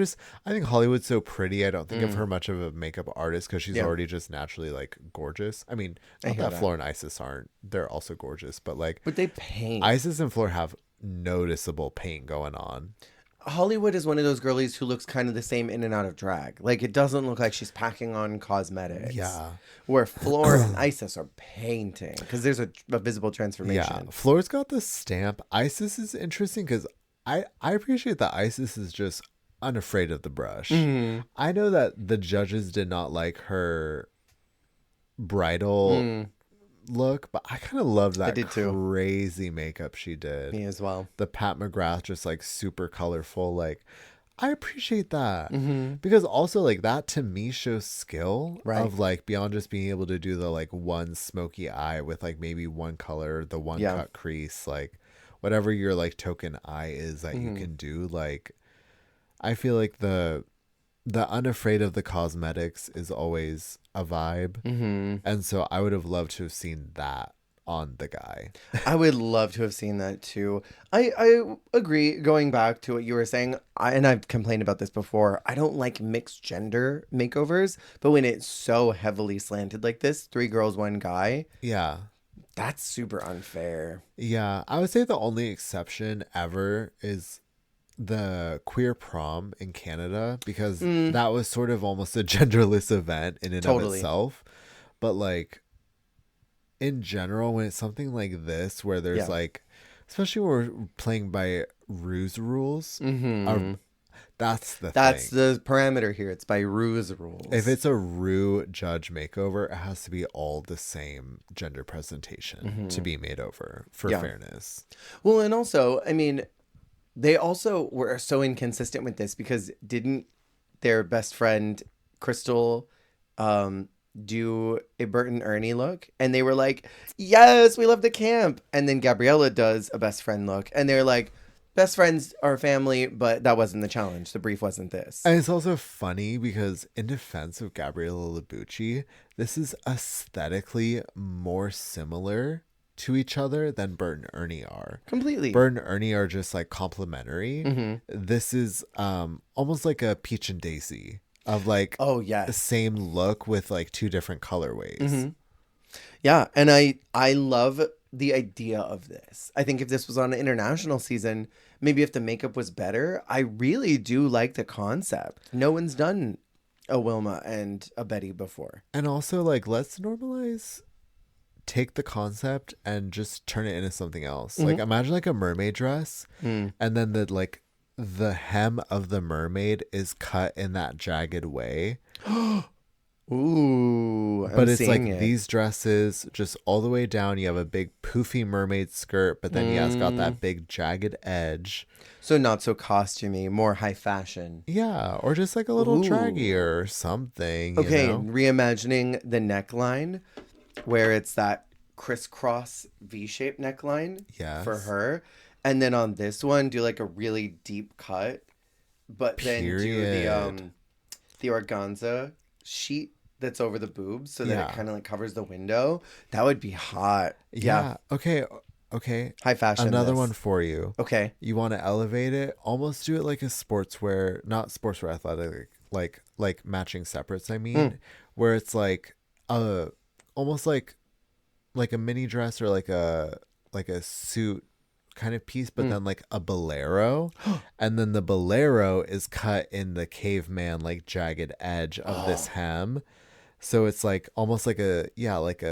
think Hollywood's so pretty. I don't think of her much of a makeup artist because she's already just naturally like gorgeous. I mean, not that Floor and Isis aren't. They're also gorgeous, but like, but they paint. Isis and Floor have noticeable paint going on. Hollywood is one of those girlies who looks kind of the same in and out of drag. Like, it doesn't look like she's packing on cosmetics. Yeah. Where Floor and Isis are painting because there's a visible transformation. Yeah. Floor's got the stamp. Isis is interesting because I appreciate that Isis is just unafraid of the brush. I know that the judges did not like her bridal look, but I kind of loved that crazy makeup she did. Me as well. The Pat McGrath, just like super colorful. Like, I appreciate that because also like that to me shows skill of like beyond just being able to do the like one smoky eye with like maybe one color, the one cut crease, like whatever your like token eye is that you can do. Like, I feel like the unafraid of the cosmetics is always a vibe. And so I would have loved to have seen that on the guy. I would love to have seen that too. I agree. Going back to what you were saying, and I've complained about this before, I don't like mixed gender makeovers, but when it's so heavily slanted like this, 3 girls, 1 guy. Yeah. That's super unfair. Yeah. I would say the only exception ever is the queer prom in Canada, because that was sort of almost a genderless event in and of itself. But like, in general, when it's something like this where there's like, especially when we're playing by ruse rules, that's the parameter here. It's by ruse rules. If it's a Ru judge makeover, it has to be all the same gender presentation to be made over for fairness. Well, and also, I mean, they also were so inconsistent with this because didn't their best friend Crystal do a Bert and Ernie look? And they were like, yes, we love the camp. And then Gabriella does a best friend look. And they're like, best friends are family, but that wasn't the challenge. The brief wasn't this. And it's also funny because in defense of Gabriella Labucci, this is aesthetically more similar to each other than Bert and Ernie are. Completely. Bert and Ernie are just like complementary. This is almost like a Peach and Daisy of like the same look with like 2 different colorways. Yeah, and I love the idea of this. I think if this was on an international season, maybe if the makeup was better, I really do like the concept. No one's done a Wilma and a Betty before. And also like, let's normalize, take the concept and just turn it into something else. Like, imagine like a mermaid dress and then the hem of the mermaid is cut in that jagged way. Ooh, but it's like these dresses just all the way down. You have a big poofy mermaid skirt, but then it's got that big jagged edge. So not so costumey, more high fashion. Yeah, or just like a little draggier or something. Okay, you know? Reimagining the neckline, where it's that crisscross V-shaped neckline for her, and then on this one do like a really deep cut, but then do the organza sheet that's over the boobs so that it kind of like covers the window. That would be hot. Yeah. Okay. High fashion. Another one for you. Okay. You want to elevate it? Almost do it like a sportswear, not sportswear athletic, like matching separates. I mean, where it's like almost like a mini dress or like a suit kind of piece, but then like a bolero, and then the bolero is cut in the caveman like jagged edge of this hem. So it's like almost like a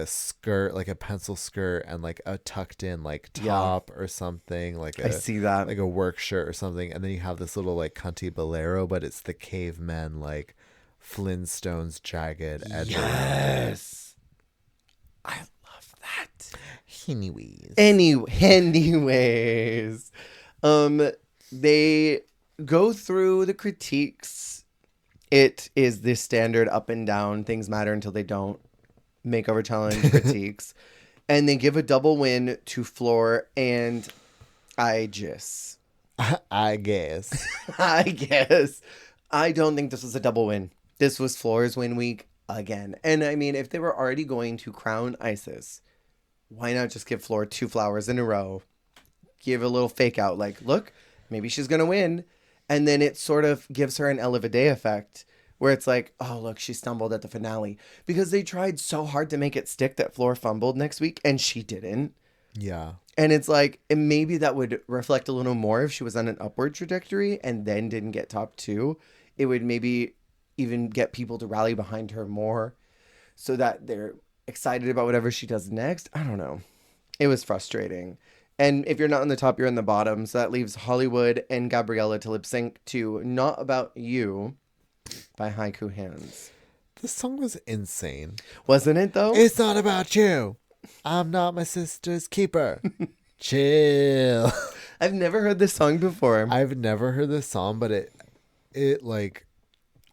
skirt, like a pencil skirt, and like a tucked in like top or something, like I see that, like a work shirt or something, and then you have this little like cunty bolero, but it's the cavemen like Flintstones jagged edge. Yes, I love that. Anyways, they go through the critiques. It is the standard up and down, things matter until they don't, makeover challenge critiques. And they give a double win to Floor and I guess. I guess. I don't think this was a double win. This was Floor's win week again. And I mean, if they were already going to crown Isis, why not just give Floor 2 flowers in a row? Give a little fake out, like, look, maybe she's going to win. And then it sort of gives her an Ella Day effect where it's like, oh, look, she stumbled at the finale. Because they tried so hard to make it stick that Floor fumbled next week, and she didn't. Yeah. And it's like, and maybe that would reflect a little more if she was on an upward trajectory and then didn't get top 2. It would maybe even get people to rally behind her more so that they're excited about whatever she does next. I don't know. It was frustrating. And if you're not on the top, you're in the bottom. So that leaves Hollywood and Gabriella to lip sync to Not About You by Haiku Hands. This song was insane. Wasn't it, though? It's not about you. I'm not my sister's keeper. Chill. I've never heard this song before. I've never heard this song, but it like,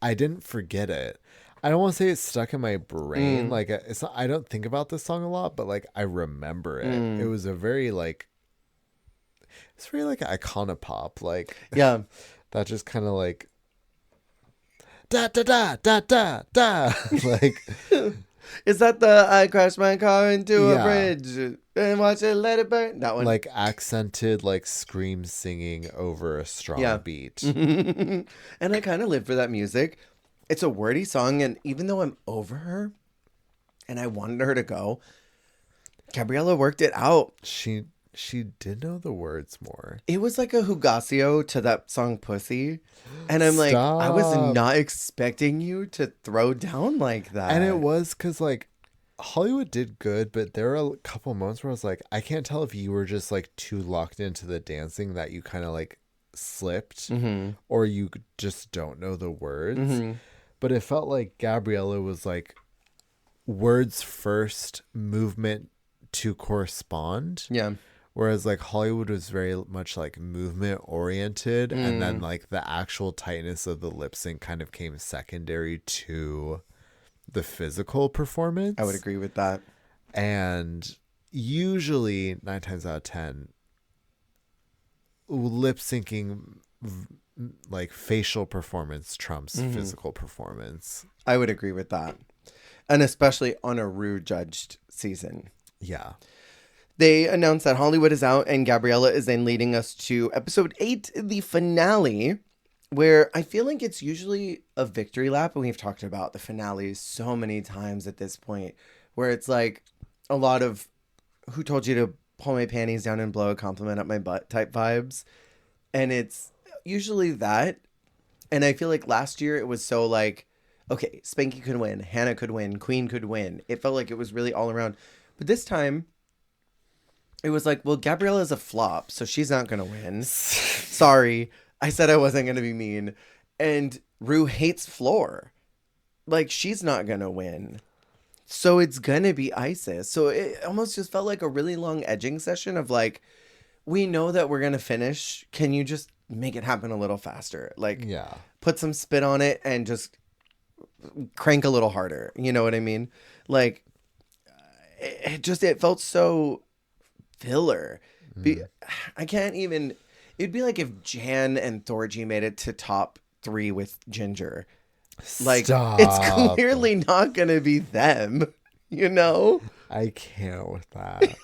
I didn't forget it. I don't want to say it's stuck in my brain. Like, it's not, I don't think about this song a lot, but like, I remember it. It was a very like, it's very like iconopop, like yeah, that just kind of like da da da da da da like. Is that the I crashed my car into a bridge and watch it let it burn? That one, like accented like scream singing over a strong beat. And I kind of live for that music. It's a wordy song, and even though I'm over her, and I wanted her to go, Gabriella worked it out. She did know the words more. It was like a Hugasio to that song Pussy. And I'm like, I was not expecting you to throw down like that. And it was because like Hollywood did good, but there were a couple moments where I was like, I can't tell if you were just like too locked into the dancing that you kind of like slipped or you just don't know the words. But it felt like Gabriella was like words first, movement to correspond. Yeah. Whereas like Hollywood was very much like movement oriented, and then like the actual tightness of the lip sync kind of came secondary to the physical performance. I would agree with that. And usually 9 times out of 10, lip syncing like facial performance trumps physical performance. I would agree with that. And especially on a Ru judged season. Yeah. They announced that Hollywood is out and Gabriella is then leading us to episode 8, the finale, where I feel like it's usually a victory lap. And we've talked about the finales so many times at this point, where it's like a lot of who told you to pull my panties down and blow a compliment up my butt type vibes. And it's usually that. And I feel like last year it was so like, okay, Spanky could win, Hannah could win, Queen could win. It felt like it was really all around. But this time, it was like, well, Gabriella's a flop, so she's not going to win. Sorry. I said I wasn't going to be mean. And Ru hates Floor. Like, she's not going to win. So it's going to be Isis. So it almost just felt like a really long edging session of like, we know that we're going to finish. Can you just make it happen a little faster? Like, yeah, put some spit on it and just crank a little harder. You know what I mean? Like, it felt so filler. I can't even. It'd be like if Jan and Thorgy made it to top 3 with Ginger. Like, stop. It's clearly not gonna be them, you know? I can't with that.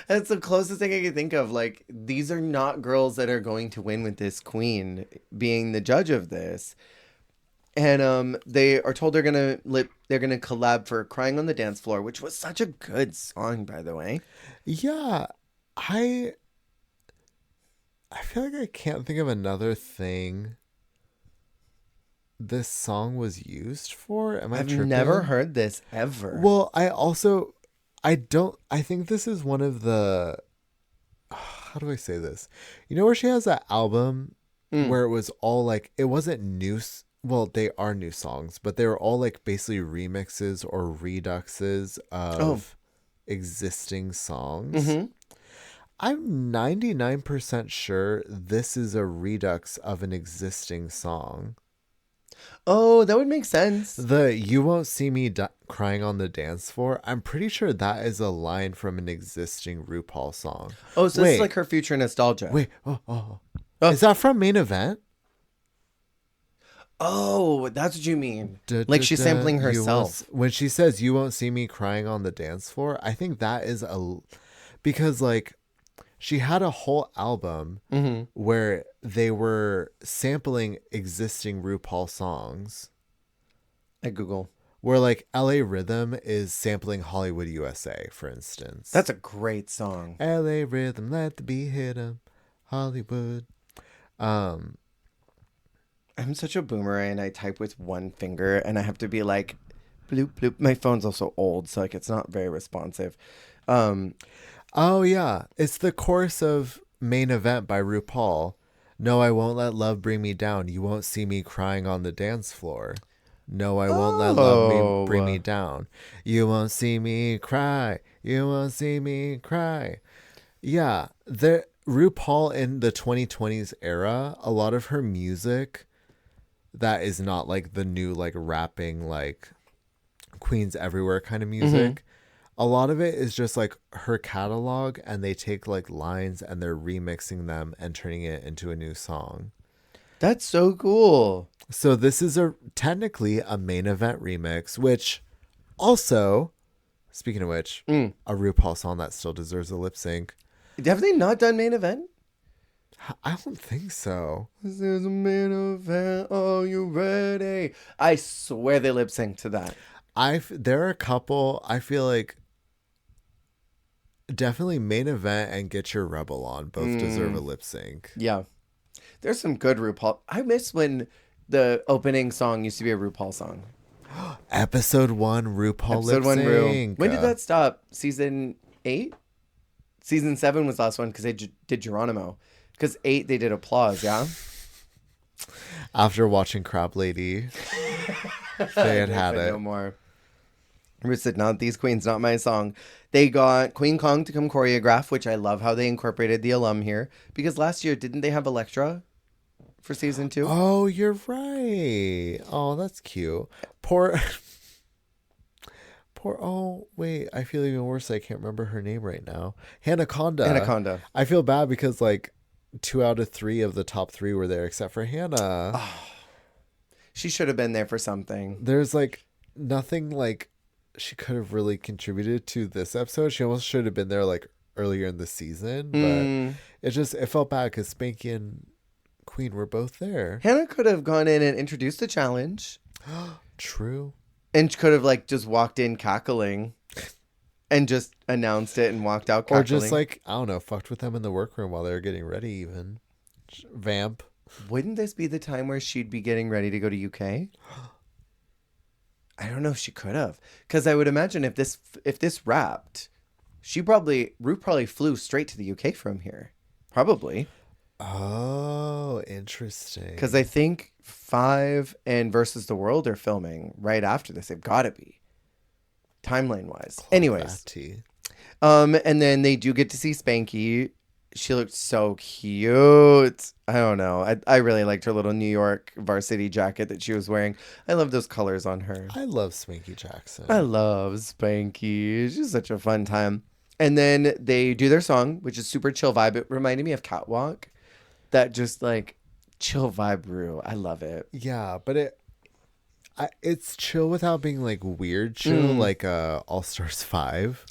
That's the closest thing I can think of. Like, these are not girls that are going to win with this queen being the judge of this. And they are told they're gonna collab for "Crying on the Dance Floor," which was such a good song, by the way. Yeah, I I feel like I can't think of another thing this song was used for. Am I tripping? I've never heard this ever. Well, I think this is one of the, how do I say this? You know where she has that album where it was all like, it wasn't new, well, they are new songs, but they were all like basically remixes or reduxes of existing songs. Mm-hmm. I'm 99% sure this is a redux of an existing song. Oh, that would make sense. The "You Won't See Me Crying on the Dance Floor," I'm pretty sure that is a line from an existing RuPaul song. Oh, so this is like her future nostalgia. Wait, is that from Main Event? Oh, that's what you mean. Like she's sampling herself. When she says "You Won't See Me Crying on the Dance Floor," I think that is because like she had a whole album where they were sampling existing RuPaul songs. At Google. Where like LA Rhythm is sampling Hollywood USA, for instance. That's a great song. LA Rhythm, let the beat hit 'em, Hollywood. I'm such a boomer and I type with one finger and I have to be like bloop bloop. My phone's also old, so like it's not very responsive. Oh yeah, it's the chorus of Main Event by RuPaul. No, I won't let love bring me down. You won't see me crying on the dance floor. No, I won't let love bring me down. You won't see me cry. You won't see me cry. Yeah, the RuPaul in the 2020s era, a lot of her music that is not like the new like rapping like Queens Everywhere kind of music. A lot of it is just like her catalog, and they take like lines and they're remixing them and turning it into a new song. That's so cool. So this is technically a Main Event remix, which also, speaking of which, a RuPaul song that still deserves a lip sync. Have they not done Main Event? I don't think so. This is a Main Event. Are you ready? I swear they lip sync to that. There are a couple, I feel like definitely Main Event and Get Your Rebel On both deserve a lip sync. Yeah. There's some good RuPaul. I miss when the opening song used to be a RuPaul song. Episode 1 RuPaul lip sync. When did that stop? Season 8? Season 7 was the last one because they did Geronimo. Because 8 they did Applause, yeah? After watching Crab Lady, they had it. No more. Ru said, not these queens, not my song. They got Queen Kong to come choreograph, which I love how they incorporated the alum here. Because last year, didn't they have Elektra for season 2? Oh, you're right. Oh, that's cute. Oh, wait. I feel even worse. I can't remember her name right now. Anaconda. I feel bad because like 2 out of 3 of the top 3 were there except for Hannah. Oh, she should have been there for something. There's like nothing like she could have really contributed to this episode. She almost should have been there like earlier in the season, but it felt bad because Spanky and Queen were both there. Hannah could have gone in and introduced the challenge. True. And could have like just walked in cackling and just announced it and walked out cackling. Or just like, I don't know, fucked with them in the workroom while they were getting ready even. Vamp. Wouldn't this be the time where she'd be getting ready to go to UK? I don't know if she could have. Because I would imagine if this wrapped, Ru probably flew straight to the UK from here. Probably. Oh, interesting. Because I think 5 and Versus the World are filming right after this. They've got to be. Timeline wise. Anyways. And then they do get to see Spanky. She looked so cute. I don't know. I really liked her little New York varsity jacket that she was wearing. I love those colors on her. I love Spanky Jackson. I love Spanky. She's such a fun time. And then they do their song, which is super chill vibe. It reminded me of Catwalk. That just like chill vibe Ru. I love it. Yeah, but it's chill without being like weird chill, like All Stars 5.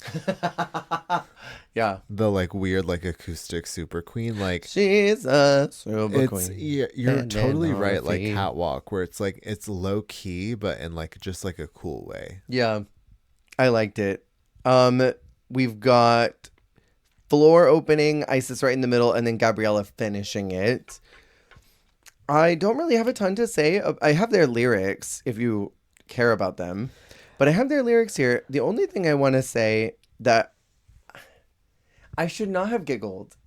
Yeah. The like weird like acoustic super queen, like she's a super queen. Yeah, you're totally right. Like Catwalk, where it's like it's low key, but in like just like a cool way. Yeah, I liked it. We've got floor opening, Isis right in the middle, and then Gabriella finishing it. I don't really have a ton to say. I have their lyrics if you care about them, but I have their lyrics here. The only thing I want to say that I should not have giggled,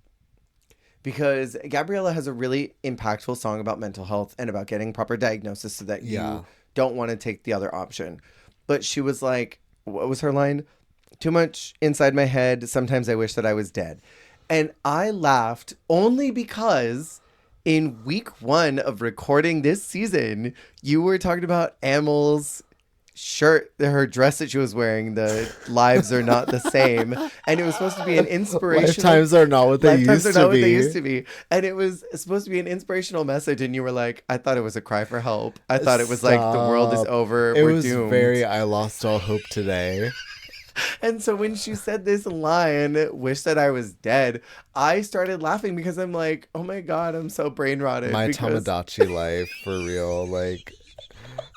because Gabriella has a really impactful song about mental health and about getting proper diagnosis so that you don't want to take the other option. But she was like, what was her line? Too much inside my head. Sometimes I wish that I was dead. And I laughed only because in week 1 of recording this season, you were talking about Amel's shirt, her dress that she was wearing, the lives are not the same, and it was supposed to be an inspirational lifetimes are not what they used to be, and it was supposed to be an inspirational message, and you were like, I thought it was a cry for help. I thought it was like the world is over, we're doomed. I lost all hope today. And so when she said this line, wish that I was dead, I started laughing because I'm like, oh my god, I'm so brain rotted. My Tamagotchi life, for real. Like,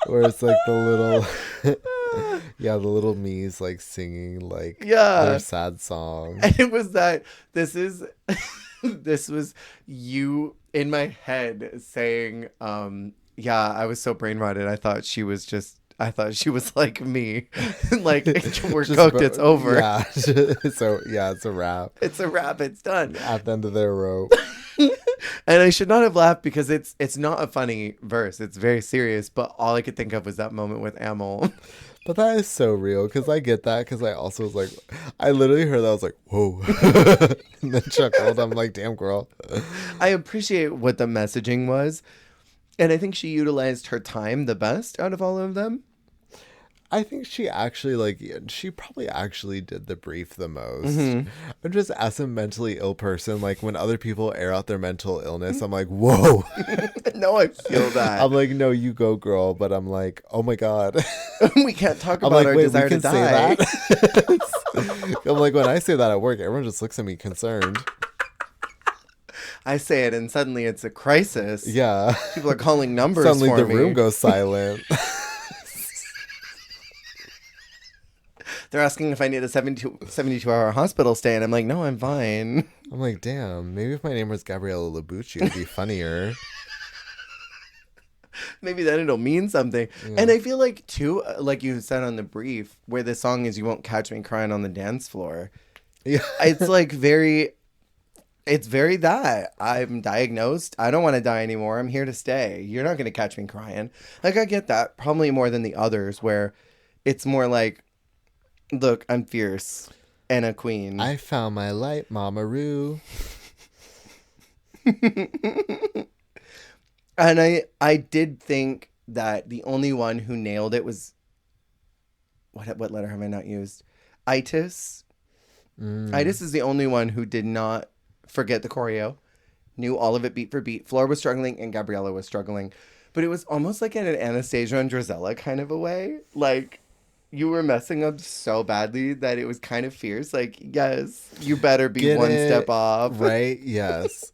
where it's like the little the little me's like singing like their sad song. And it was that this was you in my head saying, I was so brain rotted. I thought she was like me. Like, we're cooked, it's over. Yeah. So it's a wrap. It's a wrap, it's done. At the end of their rope. And I should not have laughed because it's not a funny verse. It's very serious, but all I could think of was that moment with Amel. But that is so real, because I get that, because I also was like, I literally heard that, I was like, whoa. And then chuckled. I'm like, damn, girl. I appreciate what the messaging was. And I think she utilized her time the best out of all of them. I think she probably actually did the brief the most. Mm-hmm. I'm just, as a mentally ill person, like when other people air out their mental illness, I'm like, whoa. No, I feel that. I'm like, no, you go, girl. But I'm like, oh my God. We can't talk about our desire to die. Say that? I'm like, when I say that at work, everyone just looks at me concerned. I say it and suddenly it's a crisis. Yeah. People are calling numbers for me. Suddenly the room goes silent. They're asking if I need a 72-hour hospital stay, and I'm like, no, I'm fine. I'm like, damn, maybe if my name was Gabriella Labucci, it'd be funnier. Maybe then it'll mean something. Yeah. And I feel like, too, like you said on the brief, where the song is You Won't Catch Me Crying on the Dance Floor. Yeah. It's like it's very that. I'm diagnosed. I don't want to die anymore. I'm here to stay. You're not going to catch me crying. Like, I get that probably more than the others, where it's more like, look, I'm fierce and a queen. I found my light, Mama Roo. And I did think that the only one who nailed it was, what letter have I not used? Itis. Itis is the only one who did not forget the choreo, knew all of it beat for beat. Flora was struggling and Gabriella was struggling. But it was almost like in an Anastasia and Drizella kind of a way. Like, you were messing up so badly that it was kind of fierce. Like, yes, you better be one step off. Right? Yes.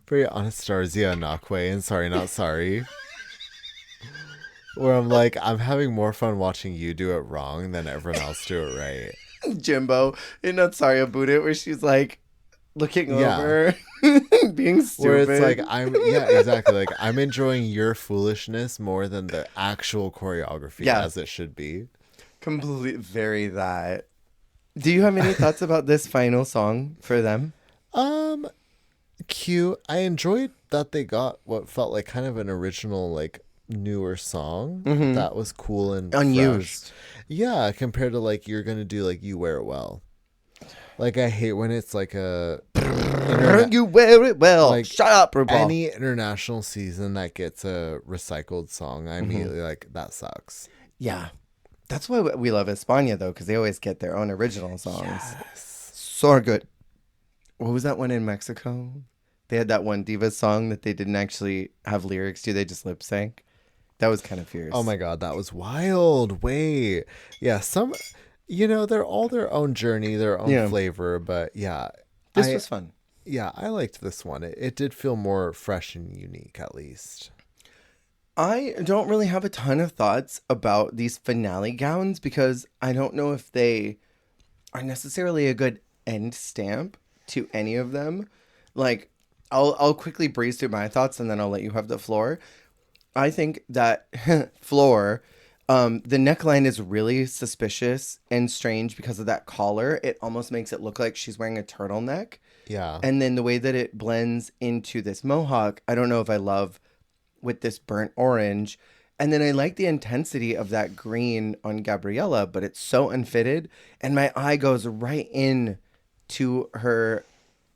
Very Anastasia Nakwe and Sorry Not Sorry. Where I'm like, I'm having more fun watching you do it wrong than everyone else do it right. Jimbo in Not Sorry About It, where she's like looking over, being stupid. Where it's like, exactly. Like, I'm enjoying your foolishness more than the actual choreography as it should be. Completely, very that. Do you have any thoughts about this final song for them? Cute. I enjoyed that they got what felt like kind of an original, like, newer song. Mm-hmm. That was cool and unused. Fresh. Yeah, compared to like you're gonna do like You Wear It Well. Like, I hate when it's like a You wear it well. Like, shut up, RuPaul. Any international season that gets a recycled song, I immediately like, that sucks. Yeah. That's why we love España, though, because they always get their own original songs. Yes. So good. What was that one in Mexico? They had that one Divas song that they didn't actually have lyrics to. They just lip sync. That was kind of fierce. Oh my God, that was wild. Wait. Yeah, they're all their own journey, their own flavor, but yeah. This was fun. Yeah, I liked this one. It did feel more fresh and unique, at least. I don't really have a ton of thoughts about these finale gowns because I don't know if they are necessarily a good end stamp to any of them. Like, I'll quickly breeze through my thoughts and then I'll let you have the floor. I think that floor, the neckline is really suspicious and strange because of that collar. It almost makes it look like she's wearing a turtleneck. Yeah. And then the way that it blends into this mohawk, I don't know if I love with this burnt orange. And then I like the intensity of that green on Gabriella, but it's so unfitted. And my eye goes right in to her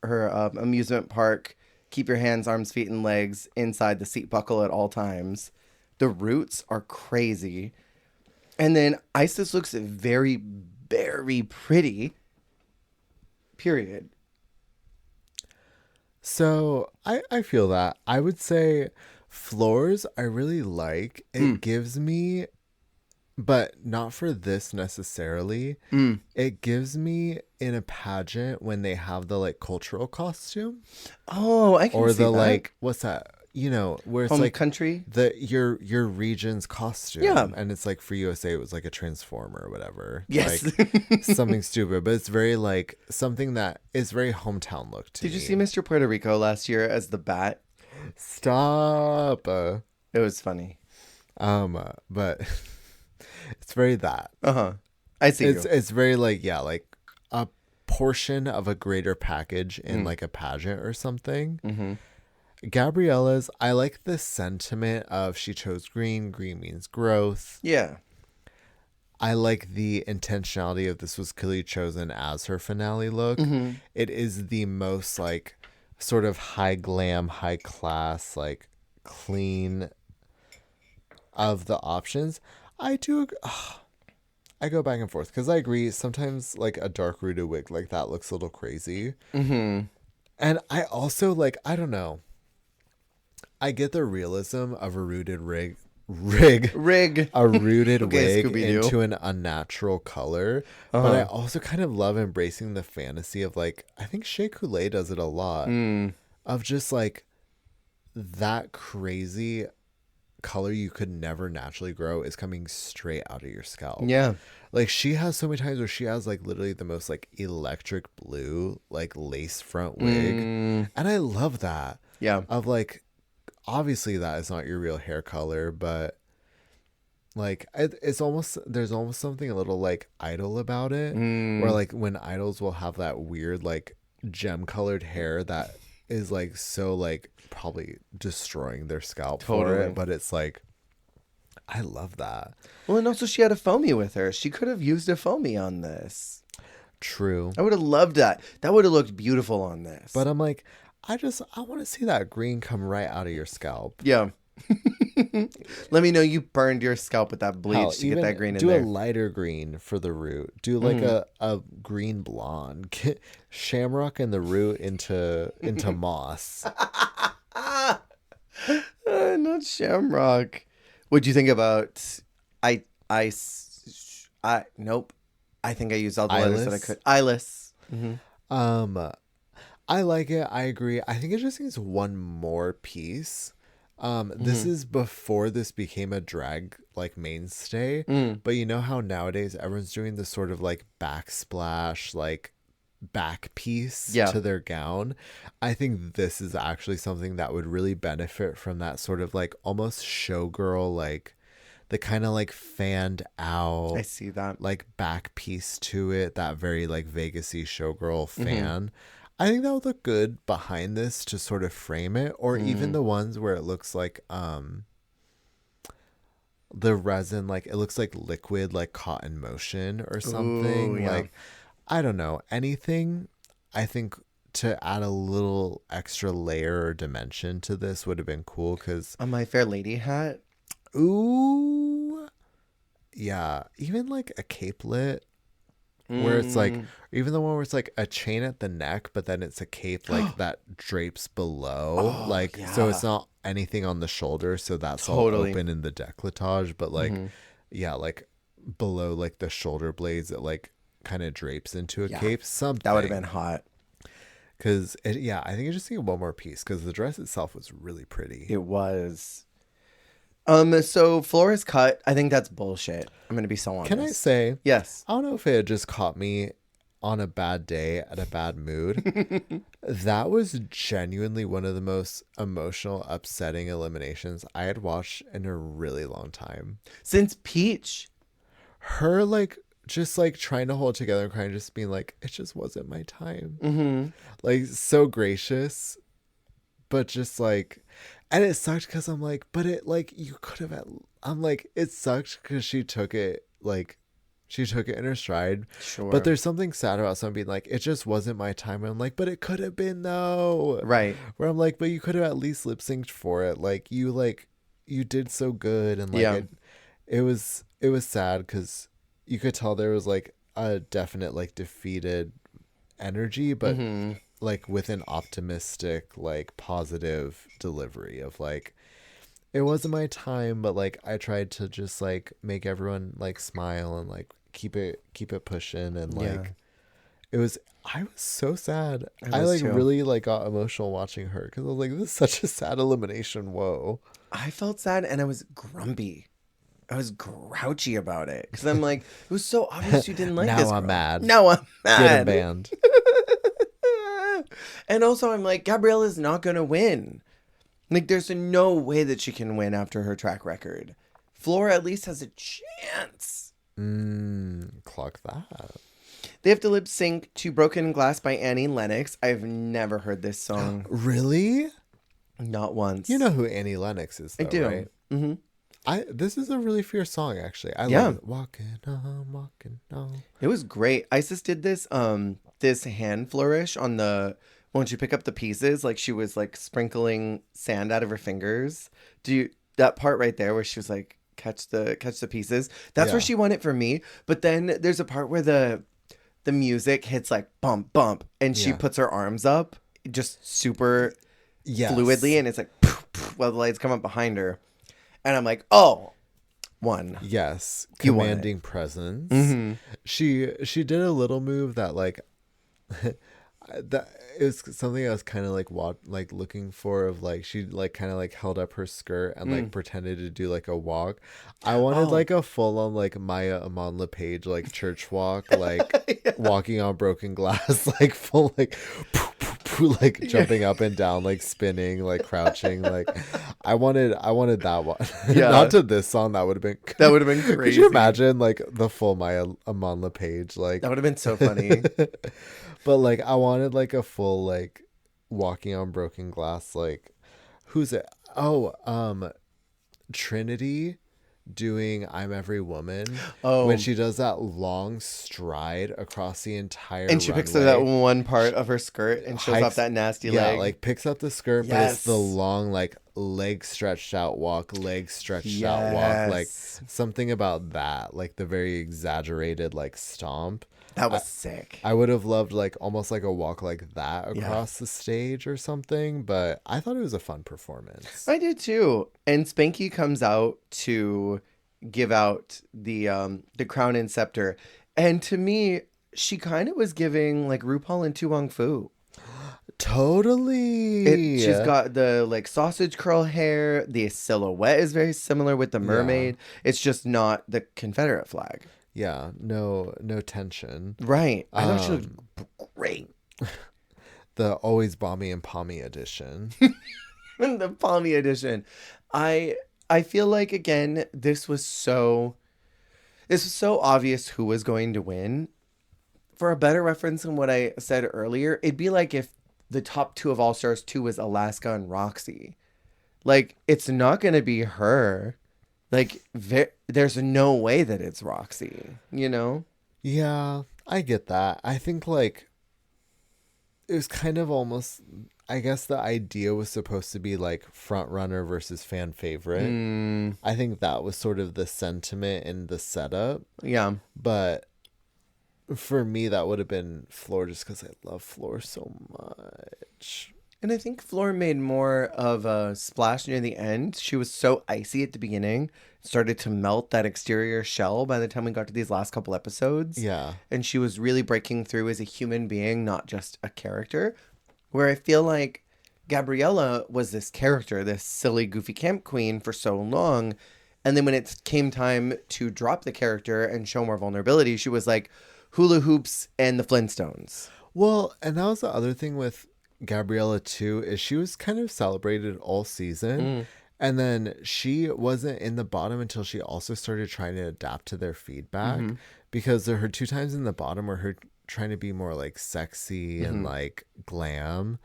amusement park. Keep your hands, arms, feet, and legs inside the seat buckle at all times. The roots are crazy. And then Isis looks very, very pretty. Period. So I feel that. I would say floors I really like. It gives me, but not for this necessarily. It gives me in a pageant when they have the like cultural costume. Oh, I can or see the that. like what's that? You know, where it's Home like country. your region's costume. Yeah. And it's like for USA it was like a transformer or whatever. Yes. Like something stupid. But it's very like something that is very hometown look to me. Did you see Mr. Puerto Rico last year as the bat? Stop. It was funny. But it's very that. I see you. It's very like, yeah, like a portion of a greater package in like a pageant or something. Mm-hmm. Gabriella's, I like the sentiment of she chose green. Green means growth. Yeah. I like the intentionality of this was clearly chosen as her finale look. Mm-hmm. It is the most like sort of high glam, high class, like clean of the options. I go back and forth because I agree. Sometimes like a dark rooted wig like that looks a little crazy. Mm-hmm. And I also like, I don't know. I get the realism of a rooted rig. A rooted Okay, wig into an unnatural color. But I also kind of love embracing the fantasy of like, I think Shea Coulee does it a lot. Of just like that crazy color you could never naturally grow is coming straight out of your scalp. Yeah. Like she has so many times where she has like literally the most like electric blue like lace front wig. And I love that. Yeah. Of like, obviously that is not your real hair color, but like it's almost, there's almost something a little like idol about it. Where like when idols will have that weird like gem colored hair that is like so like probably destroying their scalp for it, but it's like I love that. Well, and also she had a foamy with her. She could have used a foamy on this. True. I would have loved that. That would have looked beautiful on this. But I'm like, I want to see that green come right out of your scalp. Yeah. Let me know you burned your scalp with that bleach to get that green in there. Do a lighter green for the root. Do like a green blonde. Get shamrock and the root into moss. Not shamrock. What'd you think about nope. I think I used all the letters that I could. Eyeless. Mm-hmm. I like it. I agree. I think it just needs one more piece. This is before this became a drag like mainstay. But you know how nowadays everyone's doing this sort of like backsplash, like back piece to their gown. I think this is actually something that would really benefit from that sort of like almost showgirl, like the kind of like fanned out. I see that. Like back piece to it. That very like Vegas-y showgirl fan. I think that would look good behind this to sort of frame it, or even the ones where it looks like the resin, like it looks like liquid, like caught in motion or something. Ooh, yeah. Like I don't know, anything. I think to add a little extra layer or dimension to this would have been cool. Because on My Fair Lady hat. Ooh, yeah, even like a capelet. Where it's like, even the one where it's like a chain at the neck, but then it's a cape like that drapes below. So it's not anything on the shoulder. So that's all open in the décolletage. But like, yeah, like below like the shoulder blades, it like kind of drapes into a cape. Something. That would have been hot. Because, I think it just needed one more piece because the dress itself was really pretty. It was. So Flora's cut, I think that's bullshit. I'm going to be so honest. Can I say? Yes. I don't know if it had just caught me on a bad day at a bad mood. That was genuinely one of the most emotional, upsetting eliminations I had watched in a really long time. Since Peach. Her, like, just, like, trying to hold it together and kind of just being like, it just wasn't my time. Mm-hmm. Like, so gracious, but just, like... And it sucked because I'm like, but it, like, you could have... I'm like, it sucked because she took it, like... She took it in her stride. Sure. But there's something sad about someone being like, it just wasn't my time. And I'm like, but it could have been though. Right. Where I'm like, but you could have at least lip synced for it. Like you did so good. And like it was sad because you could tell there was like a definite like defeated energy, but like with an optimistic, like positive delivery of like, it wasn't my time, but like I tried to just like make everyone like smile and like keep it pushing. And like I was so sad. I like too. Really like got emotional watching her because I was like, this is such a sad elimination. Whoa. I felt sad and I was grumpy. I was grouchy about it because I'm like, it was so obvious you didn't like now this. I'm mad. Now I'm mad. Get him banned. And also I'm like, Gabriella's not gonna win. Like, there's no way that she can win after her track record. Flora at least has a chance. Clock that. They have to lip sync to Broken Glass by Annie Lennox. I've never heard this song. Really? Not once. You know who Annie Lennox is, though, I do. right? Mm-hmm. This is a really fierce song, actually. I love it. Walking on. It was great. Isis did this this hand flourish on the... When she pick up the pieces, like she was like sprinkling sand out of her fingers. That part right there where she was like catch the pieces? That's where she won it for me. But then there's a part where the music hits like bump bump, and she puts her arms up just super fluidly, and it's like poof, poof, while the lights come up behind her, and I'm like, oh, one. Yes, commanding presence. Mm-hmm. She did a little move that like. That it was something I was kind of like looking for, of like she like kind of like held up her skirt and like pretended to do like a walk. I wanted like a full on like Maya Amon LePage like church walk, like walking on broken glass, like full like like jumping up and down, like spinning, like crouching. Like I wanted that one. Not to this song. That would have been crazy. Could you imagine like the full Maya Amon LePage? Like that would have been so funny. But like I wanted like a full like walking on broken glass, like who's it? Trinity doing I'm Every Woman. Oh, when she does that long stride across the entire and she runway. picks up that one part of her skirt and shows off that nasty leg. Like picks up the skirt, but it's the long like leg stretched out walk, out walk. Like something about that, like the very exaggerated like stomp. That was sick. I would have loved like almost like a walk like that across the stage or something, but I thought it was a fun performance. I did too. And Spanky comes out to give out the crown and scepter. And to me, she kind of was giving like RuPaul and Tu Wong Fu. Totally. She's got the like sausage curl hair. The silhouette is very similar with the mermaid. It's just not the Confederate flag. Yeah, no tension. Right. I thought she looked great. The Always Balmy and Palmy edition. The Palmy edition. I feel like, again, this was so obvious who was going to win. For a better reference than what I said earlier, it'd be like if the top two of All Stars 2 was Alaska and Roxy. Like, it's not going to be her. Like, there's no way that it's Roxy, you know? Yeah, I get that. I think, like, it was kind of almost, I guess the idea was supposed to be, like, front runner versus fan favorite. I think that was sort of the sentiment in the setup. Yeah. But for me, that would have been Flora, just because I love Flora so much. And I think Flora made more of a splash near the end. She was so icy at the beginning. Started to melt that exterior shell by the time we got to these last couple episodes. Yeah. And she was really breaking through as a human being, not just a character. Where I feel like Gabriella was this character, this silly, goofy camp queen for so long. And then when it came time to drop the character and show more vulnerability, she was like, hula hoops and the Flintstones. Well, and that was the other thing with Gabriella too, is she was kind of celebrated all season. And then she wasn't in the bottom until she also started trying to adapt to their feedback, because her 2 times in the bottom were her trying to be more like sexy and like glam.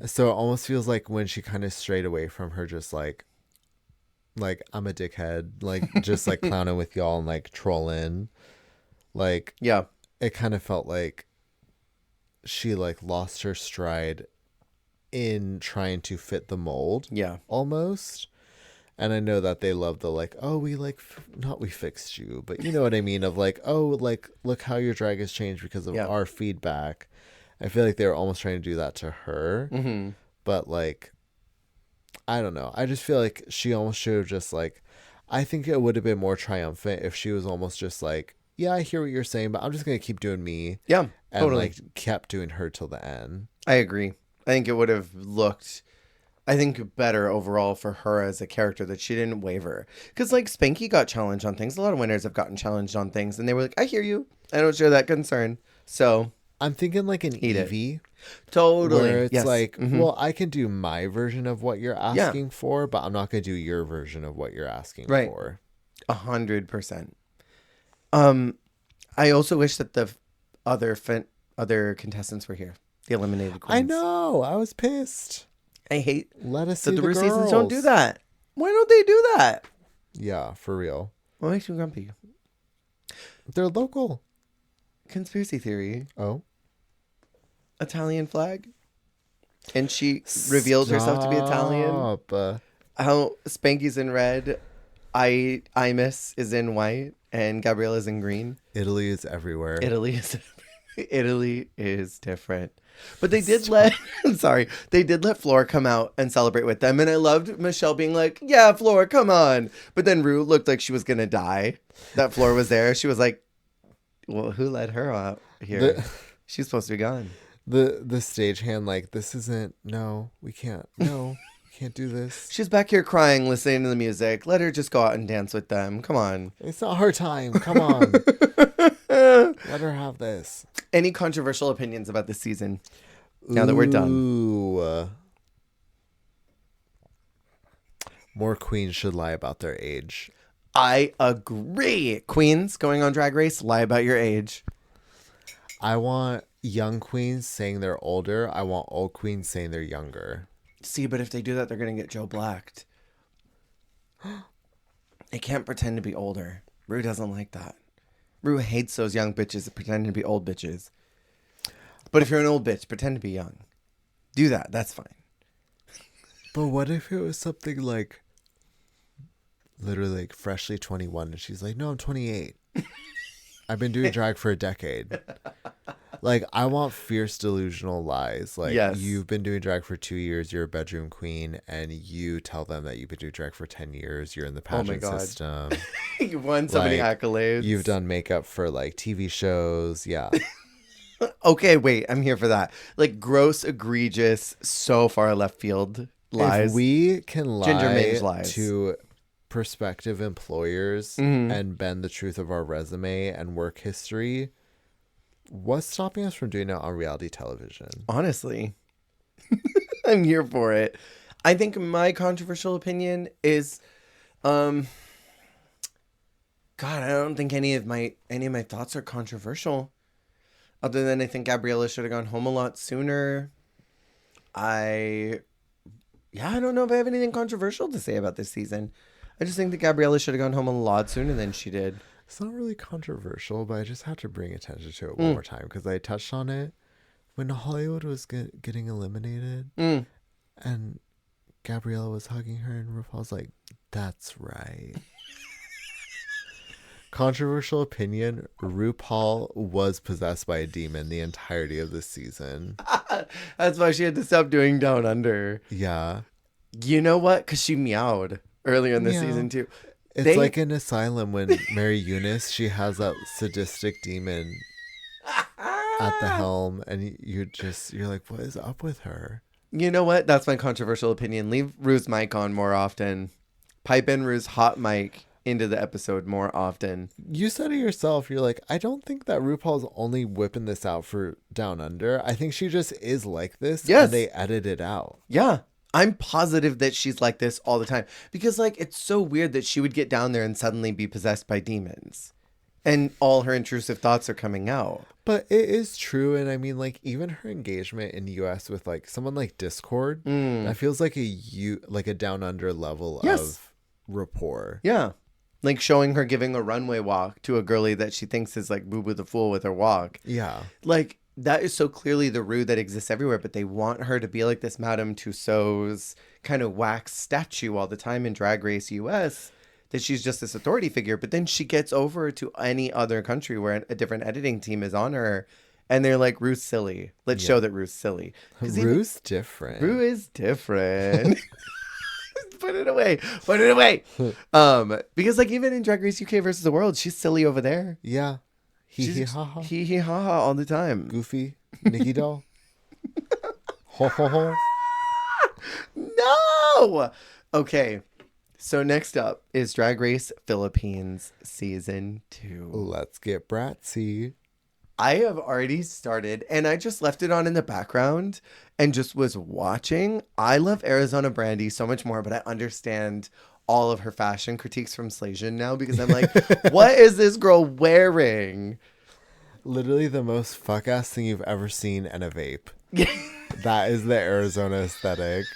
So it almost feels like when she kind of strayed away from her just like I'm a dickhead, like just like clowning with y'all and like trolling, like it kind of felt like she like lost her stride in trying to fit the mold almost. And I know that they love the like, oh, we like not we fixed you, but you know what I mean, of like, oh, like look how your drag has changed because of our feedback. I feel like they were almost trying to do that to her. But like, I don't know, I just feel like she almost should have just like, I think it would have been more triumphant if she was almost just like, yeah, I hear what you're saying, but I'm just gonna keep doing me. And like kept doing her till the end. I agree. I think it would have looked, I think, better overall for her as a character that she didn't waver. Because, like, Spanky got challenged on things. A lot of winners have gotten challenged on things. And they were like, I hear you. I don't share that concern. So I'm thinking like an Evie. Totally. Where it's like, well, I can do my version of what you're asking for, but I'm not going to do your version of what you're asking for. 100%. I also wish that the other contestants were here. The eliminated queens. I know. I was pissed. I hate Let us see that the the girls. seasons don't do that. Why don't they do that? Yeah, for real. What makes you grumpy? They're local. Conspiracy theory. Oh. Italian flag. And she revealed herself to be Italian. How Spanky's in red. Imus is in white. And Gabriella's in green. Italy is everywhere. Italy is different. But they did let they did let Flora come out and celebrate with them. And I loved Michelle being like, yeah, Flora, come on. But then Rue looked like she was going to die. That Flora was there. She was like, well, who let her out here? She's supposed to be gone. The stagehand, like, this isn't, no, we can't do this. She's back here crying, listening to the music. Let her just go out and dance with them. Come on. It's not her time. Come on. Let her have this. Any controversial opinions about this season? Now that we're done. More queens should lie about their age. I agree. Queens going on Drag Race, lie about your age. I want young queens saying they're older. I want old queens saying they're younger. See, but if they do that, they're going to get Joe Blacked. They can't pretend to be older. Rue doesn't like that. Rue hates those young bitches that pretend to be old bitches. But if you're an old bitch, pretend to be young. Do that. That's fine. But what if it was something like literally like freshly 21 and she's like, no, I'm 28. I've been doing drag for a decade. Like, I want fierce delusional lies. Like, you've been doing drag for 2 years, you're a bedroom queen, and you tell them that you've been doing drag for 10 years, you're in the pageant system. You've won so many accolades. You've done makeup for, like, TV shows. Yeah. Okay, wait, I'm here for that. Like, gross, egregious, so far left field lies. If we can lie lies to prospective employers and bend the truth of our resume and work history, what's stopping us from doing it on reality television? Honestly, I'm here for it. I think my controversial opinion is, God, I don't think any of my thoughts are controversial. Other than I think Gabriella should have gone home a lot sooner. I don't know if I have anything controversial to say about this season. I just think that Gabriella should have gone home a lot sooner than she did. It's not really controversial, but I just had to bring attention to it one more time because I touched on it when Hollywood was getting eliminated and Gabriella was hugging her and RuPaul's like, that's right. Controversial opinion, RuPaul was possessed by a demon the entirety of this season. That's why she had to stop doing Down Under. Yeah. You know what? Because she meowed earlier in the season too. It's like an asylum when Mary Eunice, she has that sadistic demon at the helm and you're like, what is up with her? You know what? That's my controversial opinion. Leave Rue's mic on more often. Pipe in Rue's hot mic. into the episode more often. You said it yourself. You're like, I don't think that RuPaul's only whipping this out for Down Under. I think she just is like this. Yes. And they edit it out. Yeah. I'm positive that she's like this all the time. Because, like, it's so weird that she would get down there and suddenly be possessed by demons. And all her intrusive thoughts are coming out. But it is true. And I mean, like, even her engagement in the US with, like, someone like Discord, that feels like a Down Under level of rapport. Yeah. Like showing her giving a runway walk to a girlie that she thinks is like Boo Boo the Fool with her walk. Yeah. Like, that is so clearly the Ru that exists everywhere, but they want her to be like this Madame Tussauds kind of wax statue all the time in Drag Race US, that she's just this authority figure. But then she gets over to any other country where a different editing team is on her, and they're like, Ru's silly. Let's show that Ru's silly. Ru's different. Ru is different. Put it away. Put it away. Because like even in Drag Race UK versus the World, she's silly over there. Yeah. Hee ha ha. Hee hee ha ha all the time. Goofy. Nikki doll. Ho ho ho. No. Okay. So next up is Drag Race Philippines Season 2. Let's get bratsy. I have already started, and I just left it on in the background and just was watching. I love Arizona Brandy so much more, but I understand all of her fashion critiques from Slasian now because I'm like, what is this girl wearing? Literally the most fuck-ass thing you've ever seen in a vape. That is the Arizona aesthetic.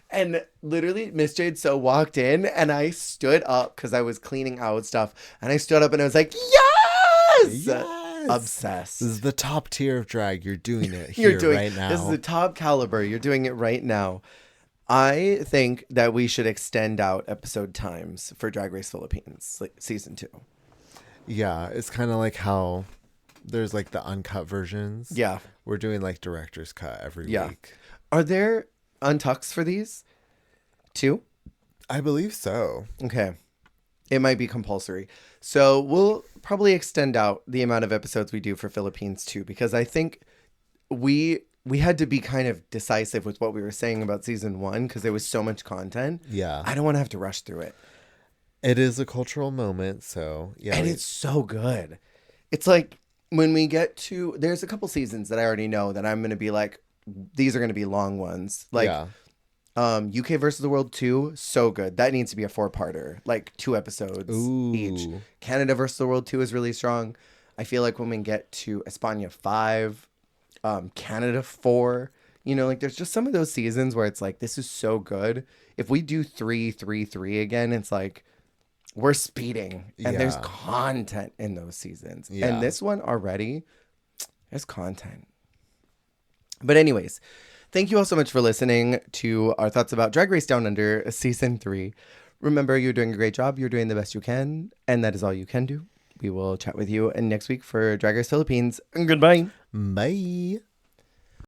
And literally, Miss Jade So walked in, and I stood up because I was cleaning out stuff. And I stood up and I was like, yes! Yes! Obsessed. This is the top tier of drag. You're doing it here right now. This is the top caliber. You're doing it right now. I think that we should extend out episode times for Drag Race Philippines like season 2. Yeah, it's kind of like how there's like the uncut versions. Yeah. We're doing like director's cut every week. Are there untucks for these 2? I believe so. Okay. It might be compulsory. So we'll probably extend out the amount of episodes we do for Philippines too, because I think we had to be kind of decisive with what we were saying about season 1 because there was so much content. Yeah. I don't want to have to rush through it. It is a cultural moment, so yeah. And it's so good. It's like when we get to, there's a couple seasons that I already know that I'm going to be like, these are going to be long ones. Like UK versus the World 2, so good. That needs to be a 4-parter, like 2 episodes each. Canada versus the World 2 is really strong. I feel like when we get to España 5, Canada 4, you know, like there's just some of those seasons where it's like, this is so good. If we do 3 again, it's like we're speeding and there's content in those seasons. Yeah. And this one already, there's content. But anyways, thank you all so much for listening to our thoughts about Drag Race Down Under Season 3. Remember, you're doing a great job. You're doing the best you can. And that is all you can do. We will chat with you next week for Drag Race Philippines. Goodbye. Bye.